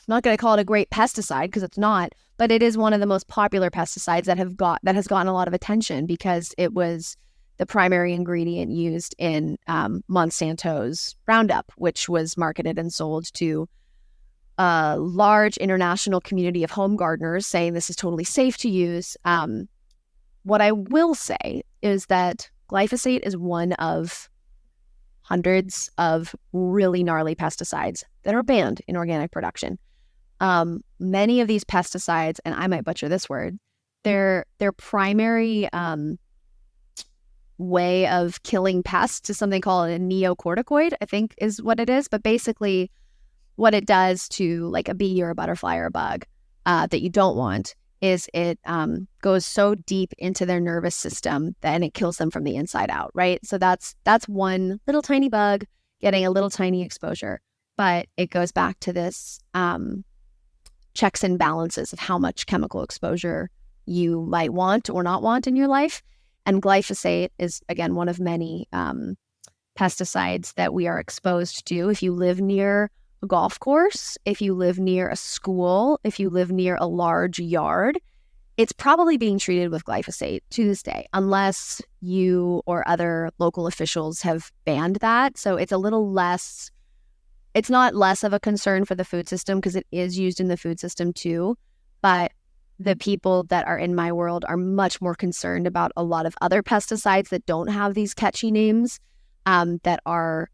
not going to call it a great pesticide because it's not, but it is one of the most popular pesticides that has gotten a lot of attention because it was the primary ingredient used in Monsanto's Roundup, which was marketed and sold to a large international community of home gardeners saying this is totally safe to use. What I will say is that glyphosate is one of hundreds of really gnarly pesticides that are banned in organic production. Many of these pesticides, and I might butcher this word, their primary way of killing pests is something called a neocorticoid, I think is what it is. But basically what it does to like a bee or a butterfly or a bug that you don't want is it goes so deep into their nervous system that it kills them from the inside out, right? So that's one little tiny bug getting a little tiny exposure. But it goes back to this checks and balances of how much chemical exposure you might want or not want in your life. And glyphosate is, again, one of many pesticides that we are exposed to. If you live near a golf course, if you live near a school, if you live near a large yard, it's probably being treated with glyphosate to this day, unless you or other local officials have banned that. So it's a little less, it's not less of a concern for the food system because it is used in the food system too. But the people that are in my world are much more concerned about a lot of other pesticides that don't have these catchy names that are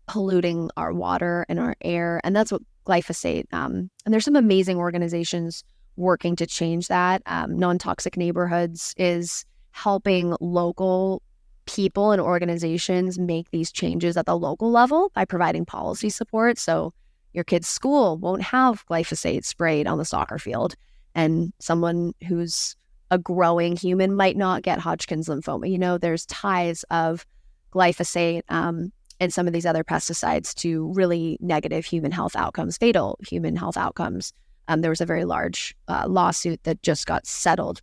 polluting our water and our air. And that's what glyphosate, and there's some amazing organizations working to change that. Non-Toxic Neighborhoods is helping local people and organizations make these changes at the local level by providing policy support. So your kid's school won't have glyphosate sprayed on the soccer field, and someone who's a growing human might not get Hodgkin's lymphoma. You know, there's ties of glyphosate and some of these other pesticides to really negative human health outcomes, fatal human health outcomes. There was a very large lawsuit that just got settled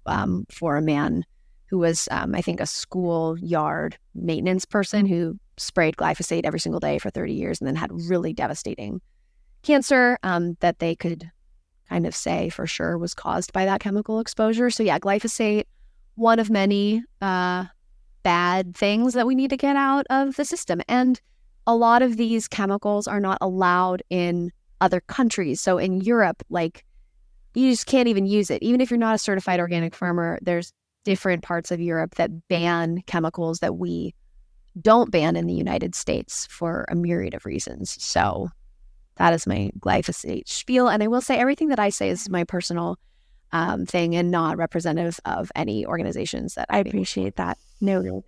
for a man who was, I think, a schoolyard maintenance person who sprayed glyphosate every single day for 30 years and then had really devastating cancer that they could kind of say for sure was caused by that chemical exposure. So yeah, glyphosate, one of many bad things that we need to get out of the system. And a lot of these chemicals are not allowed in other countries. So in Europe, like, you just can't even use it. Even if you're not a certified organic farmer, there's different parts of Europe that ban chemicals that we don't ban in the United States for a myriad of reasons. So that is my glyphosate spiel. And I will say everything that I say is my personal thing and not representative of any organizations that I appreciate that. Noted.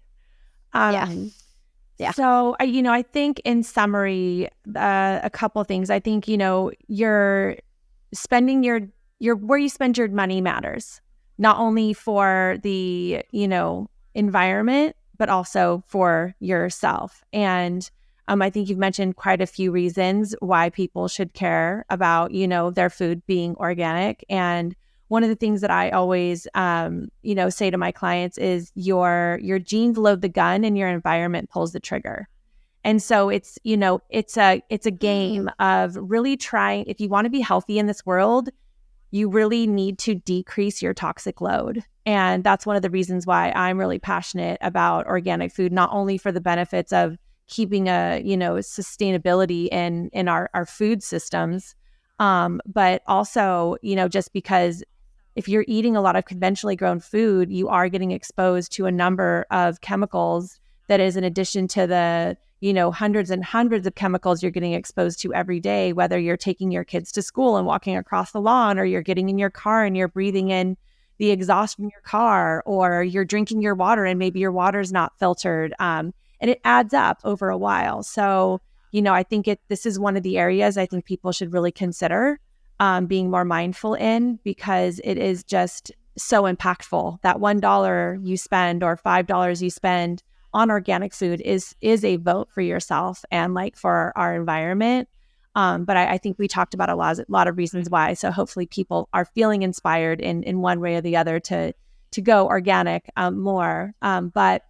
Yeah. So, I think in summary, a couple things. I think, you're spending where you spend your money matters, not only for the, environment, but also for yourself. And I think you've mentioned quite a few reasons why people should care about, their food being organic. And one of the things that I always, say to my clients is your genes load the gun and your environment pulls the trigger. And so it's a game of really trying, if you want to be healthy in this world, you really need to decrease your toxic load. And that's one of the reasons why I'm really passionate about organic food, not only for the benefits of keeping a, sustainability in our food systems, but also, just because if you're eating a lot of conventionally grown food, you are getting exposed to a number of chemicals that is in addition to the, hundreds and hundreds of chemicals you're getting exposed to every day, whether you're taking your kids to school and walking across the lawn, or you're getting in your car and you're breathing in the exhaust from your car, or you're drinking your water and maybe your water's not filtered. And it adds up over a while. So, I think this is one of the areas I think people should really consider being more mindful in, because it is just so impactful. That $1 you spend or $5 you spend on organic food is a vote for yourself and like for our environment. But I think we talked about a lot of reasons why. So hopefully people are feeling inspired in one way or the other to go organic more. But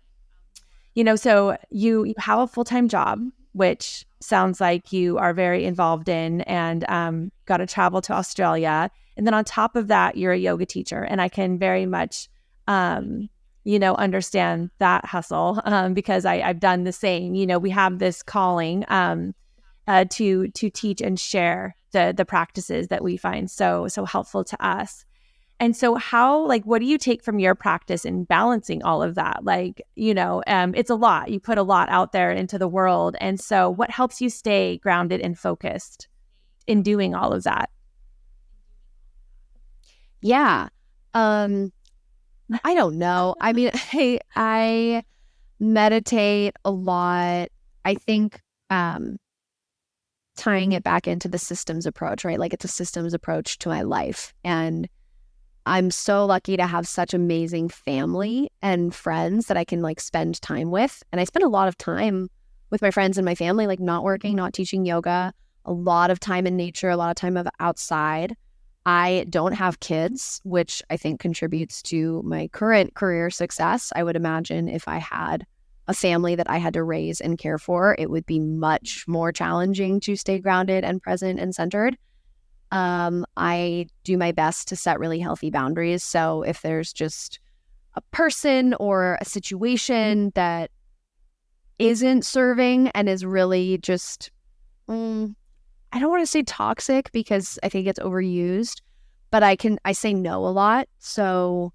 so you have a full-time job, which sounds like you are very involved in, and got to travel to Australia. And then on top of that, you're a yoga teacher. And I can very much, understand that hustle because I've done the same. We have this calling to teach and share the practices that we find so helpful to us. And so what do you take from your practice in balancing all of that? It's a lot. You put a lot out there into the world. And so what helps you stay grounded and focused in doing all of that? Yeah. I don't know. I mean, I meditate a lot. I think tying it back into the systems approach, right? Like, it's a systems approach to my life. And I'm so lucky to have such amazing family and friends that I can like spend time with. And I spend a lot of time with my friends and my family, like not working, not teaching yoga, a lot of time in nature, a lot of time outside. I don't have kids, which I think contributes to my current career success. I would imagine if I had a family that I had to raise and care for, it would be much more challenging to stay grounded and present and centered. I do my best to set really healthy boundaries. So if there's just a person or a situation that isn't serving and is really just, I don't want to say toxic because I think it's overused, but I say no a lot. So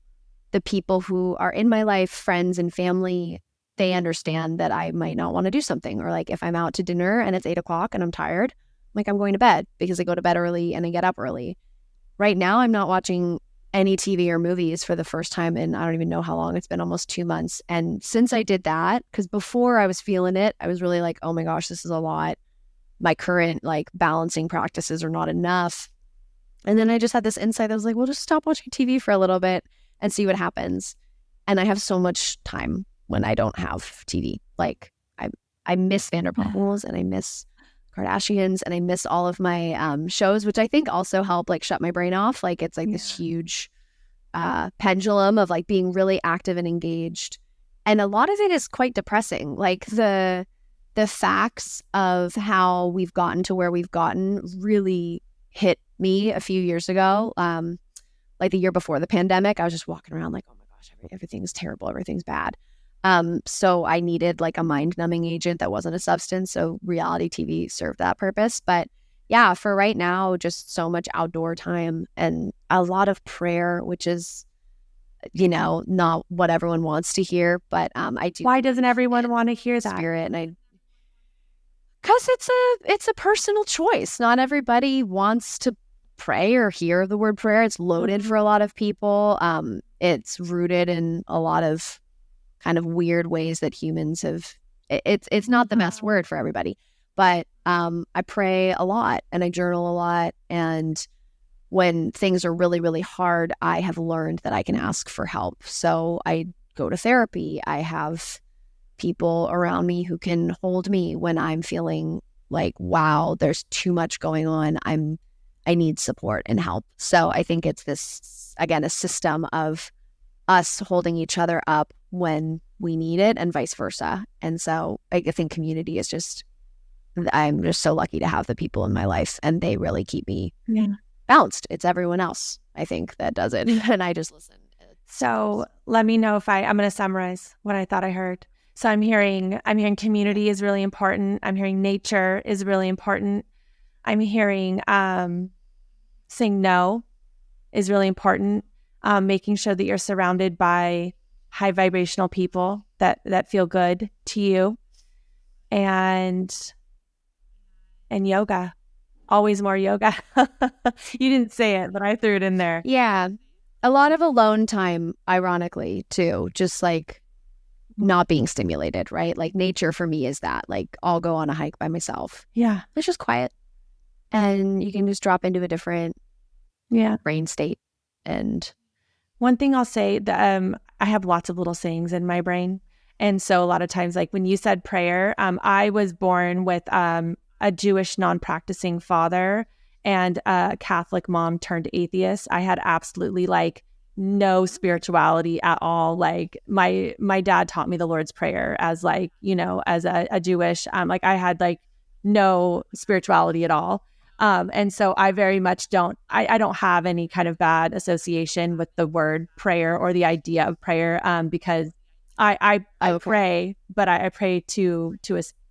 the people who are in my life, friends and family, they understand that I might not want to do something. Or like if I'm out to dinner and it's 8:00 and I'm tired, like I'm going to bed because I go to bed early and I get up early. Right now, I'm not watching any TV or movies for the first time in I don't even know how long. It's been almost 2 months. And since I did that, because before I was feeling it, I was really like, oh my gosh, this is a lot. My current like balancing practices are not enough. And then I just had this insight. I was like, well, just stop watching TV for a little bit and see what happens. And I have so much time when I don't have TV. Like I miss Vanderpump Rules and I miss Kardashians and I miss all of my shows, which I think also help like shut my brain off. Like it's like this huge pendulum of like being really active and engaged. And a lot of it is quite depressing. Like the facts of how we've gotten to where we've gotten really hit me a few years ago. Like the year before the pandemic, I was just walking around like, oh my gosh, everything's terrible. Everything's bad. So I needed like a mind numbing agent that wasn't a substance. So reality TV served that purpose. But yeah, for right now, just so much outdoor time and a lot of prayer, which is, not what everyone wants to hear, but I do. Why doesn't everyone want to hear that? Spirit, and because it's a personal choice. Not everybody wants to pray or hear the word prayer. It's loaded for a lot of people. It's rooted in a lot of kind of weird ways that humans have. It's not the best word for everybody, but I pray a lot and I journal a lot. And when things are really, really hard, I have learned that I can ask for help. So I go to therapy. I have people around me who can hold me when I'm feeling like, wow, there's too much going on. I need support and help. So I think it's this, again, a system of us holding each other up when we need it and vice versa. And so I think community is I'm just so lucky to have the people in my life, and they really keep me balanced. It's everyone else, I think, that does it. And I just listen. So let me know if I'm going to summarize what I thought I heard. So I'm hearing community is really important. I'm hearing nature is really important. I'm hearing saying no is really important. Making sure that you're surrounded by high vibrational people that feel good to you, and yoga. Always more yoga. You didn't say it, but I threw it in there. Yeah. A lot of alone time, ironically, too. Just like not being stimulated, right? Like nature for me is that. Like I'll go on a hike by myself. Yeah. It's just quiet. And you can just drop into a different brain state. And one thing I'll say, that I have lots of little sayings in my brain. And so a lot of times, like when you said prayer, I was born with a Jewish non-practicing father and a Catholic mom turned atheist. I had absolutely like no spirituality at all. Like my dad taught me the Lord's Prayer as like, as a Jewish, like I had like no spirituality at all. And so I very much I don't have any kind of bad association with the word prayer or the idea of prayer, because I pray, but I pray to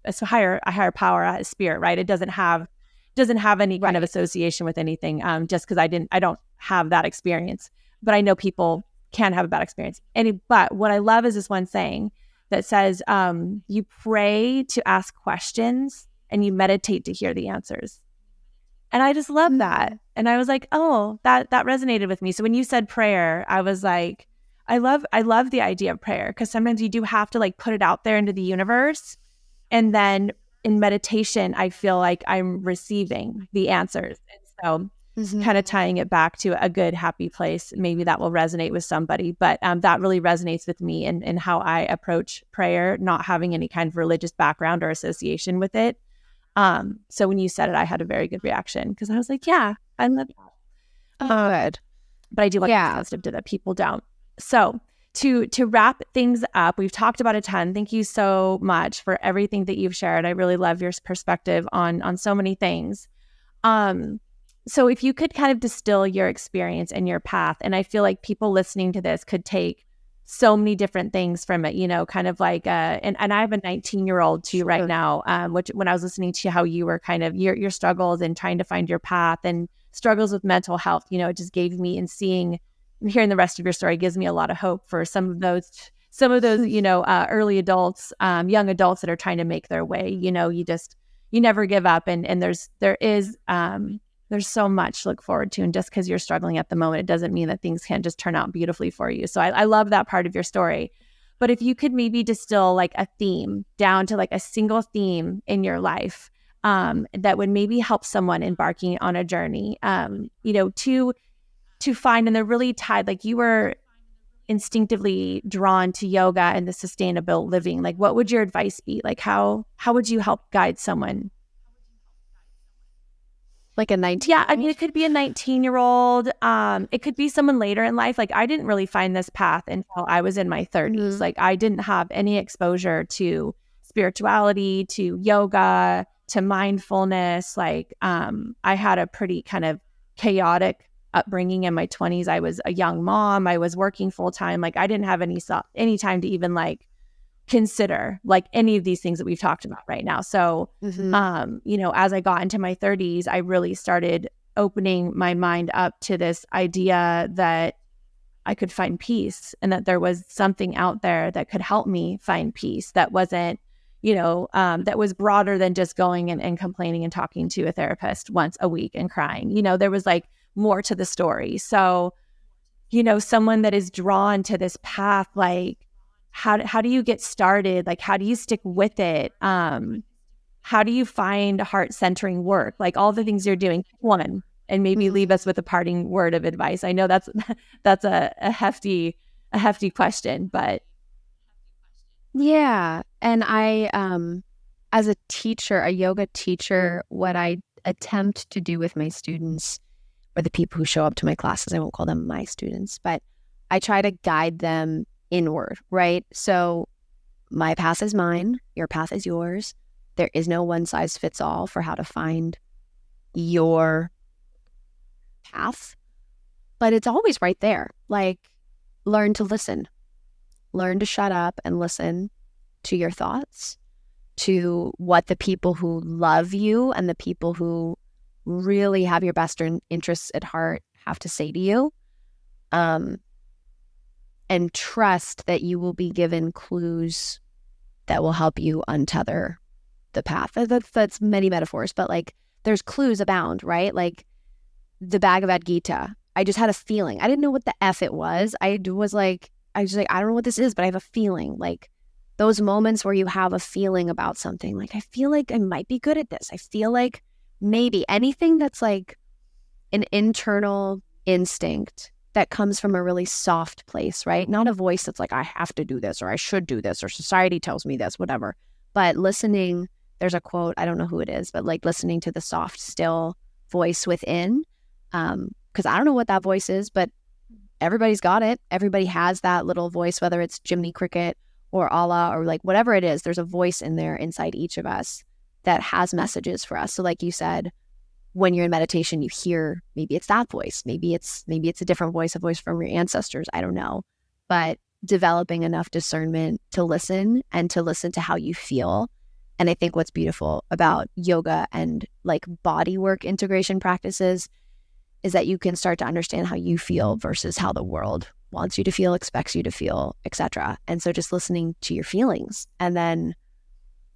a higher power, a spirit, right? It doesn't have any kind of association with anything, just because I don't have that experience, but I know people can have a bad experience. But what I love is this one saying that says, you pray to ask questions and you meditate to hear the answers. And I just love that. And I was like, oh, that resonated with me. So when you said prayer, I was like, I love the idea of prayer, because sometimes you do have to like put it out there into the universe. And then in meditation, I feel like I'm receiving the answers. And so kind of tying it back to a good, happy place, maybe that will resonate with somebody. But that really resonates with me in how I approach prayer, not having any kind of religious background or association with it. So when you said it, I had a very good reaction, because I was like, yeah, I love that. Good. But I do like the sensitive to that people don't. So to wrap things up, we've talked about a ton. Thank you so much for everything that you've shared. I really love your perspective on so many things. So if you could kind of distill your experience and your path, and I feel like people listening to this could take so many different things from it, kind of like, and I have a 19-year-old too right now, which when I was listening to how you were kind of your struggles and trying to find your path and struggles with mental health, it just gave me, and hearing the rest of your story gives me a lot of hope for some of those, early adults, young adults that are trying to make their way. You never give up, and there's so much to look forward to. And just because you're struggling at the moment, it doesn't mean that things can't just turn out beautifully for you. So I love that part of your story. But if you could maybe distill like a theme down to like a single theme in your life, that would maybe help someone embarking on a journey, to find, and they're really tied, like you were instinctively drawn to yoga and the sustainable living. Like, what would your advice be? Like, how would you help guide someone? Like a 19? Yeah, I mean, it could be a 19-year-old. It could be someone later in life. Like, I didn't really find this path until I was in my 30s. Mm-hmm. Like, I didn't have any exposure to spirituality, to yoga, to mindfulness. Like, I had a pretty kind of chaotic upbringing in my 20s. I was a young mom. I was working full time. Like, I didn't have any time to even like consider like any of these things that we've talked about right now. So, as I got into my 30s, I really started opening my mind up to this idea that I could find peace, and that there was something out there that could help me find peace that wasn't, that was broader than just going and complaining and talking to a therapist once a week and crying. There was like more to the story. So, someone that is drawn to this path, like, how do you get started? Like, how do you stick with it? How do you find heart-centering work? Like, all the things you're doing, one, and maybe leave us with a parting word of advice. I know that's a hefty question, but yeah. And I, as a teacher, a yoga teacher, what I attempt to do with my students, or the people who show up to my classes, I won't call them my students, but I try to guide them inward, right? So my path is mine, your path is yours. There is no one size fits all for how to find your path, but it's always right there. Like, learn to listen, learn to shut up and listen to your thoughts, to what the people who love you and the people who really have your best interests at heart have to say to you. And trust that you will be given clues that will help you untether the path. That's many metaphors, but like there's clues abound, right? Like the Bhagavad Gita. I just had a feeling. I didn't know what the F it was. I was like, I don't know what this is, but I have a feeling. Like those moments where you have a feeling about something, like I feel like I might be good at this. I feel like maybe anything that's like an internal instinct that comes from a really soft place, right? Not a voice that's like, I have to do this or I should do this or society tells me this, whatever. But listening, there's a quote, I don't know who it is, but like listening to the soft, still voice within. Because I don't know what that voice is, but everybody's got it. Everybody has that little voice, whether it's Jiminy Cricket or Allah or like whatever it is, there's a voice in there inside each of us that has messages for us. So like you said, when you're in meditation, you hear, maybe it's that voice, maybe it's a different voice, a voice from your ancestors, I don't know. But developing enough discernment to listen and to listen to how you feel. And I think what's beautiful about yoga and like body work integration practices is that you can start to understand how you feel versus how the world wants you to feel, expects you to feel, etc. And so just listening to your feelings. And then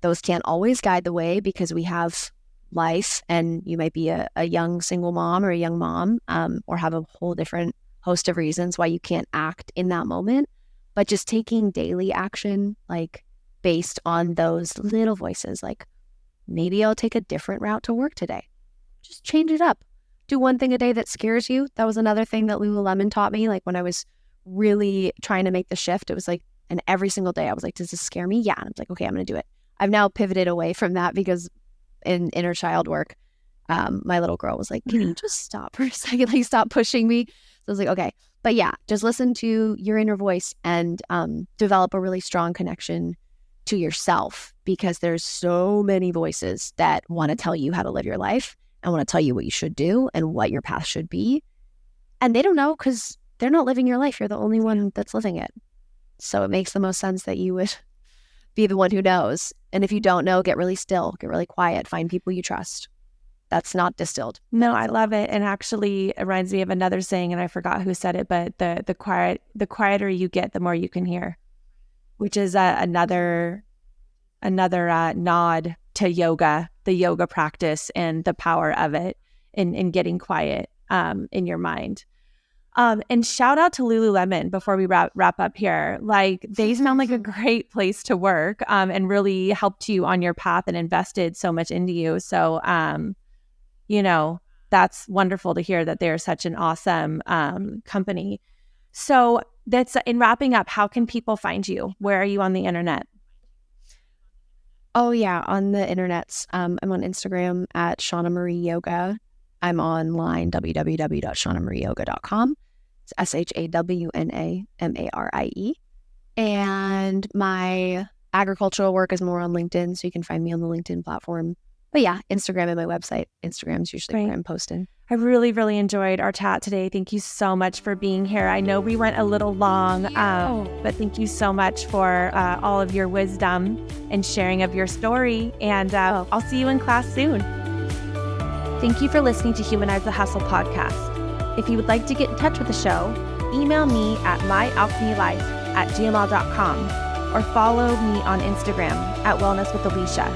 those can't always guide the way because we have life and you might be a young single mom or a young mom or have a whole different host of reasons why you can't act in that moment. But just taking daily action, like based on those little voices, like maybe I'll take a different route to work today. Just change it up. Do one thing a day that scares you. That was another thing that Lululemon taught me. Like when I was really trying to make the shift, it was like, and every single day I was like, does this scare me? Yeah. And I was like, okay, I'm going to do it. I've now pivoted away from that because in inner child work, my little girl was like, can you just stop for a second? Like stop pushing me. So I was like, okay. But yeah, just listen to your inner voice and develop a really strong connection to yourself because there's so many voices that want to tell you how to live your life and want to tell you what you should do and what your path should be. And they don't know because they're not living your life. You're the only one that's living it. So it makes the most sense that you would be the one who knows. And if you don't know, get really still, get really quiet, find people you trust. That's not distilled. No, I love it. And actually it reminds me of another saying, and I forgot who said it, but the quieter you get, the more you can hear, which is another nod to yoga, the yoga practice and the power of it in getting quiet in your mind. And shout out to Lululemon before we wrap up here. Like they sound like a great place to work and really helped you on your path and invested so much into you. So, that's wonderful to hear that they're such an awesome company. So that's in wrapping up, how can people find you? Where are you on the internet? Oh yeah, on the internets. I'm on Instagram at Shawna Marie Yoga. I'm online, www.shawnamarieyoga.com. It's SHAWNAMARIE. And my agricultural work is more on LinkedIn, so you can find me on the LinkedIn platform. But yeah, Instagram and my website. Instagram is usually where I'm posting. I really, really enjoyed our chat today. Thank you so much for being here. I know we went a little long, but thank you so much for all of your wisdom and sharing of your story. And I'll see you in class soon. Thank you for listening to Humanize the Hustle podcast. If you would like to get in touch with the show, email me at myalchemylife@gmail.com or follow me on Instagram at Wellness with Alicia.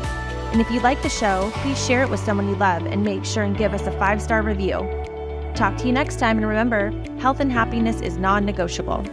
And if you like the show, please share it with someone you love and make sure and give us a 5-star review. Talk to you next time, and remember, health and happiness is non-negotiable.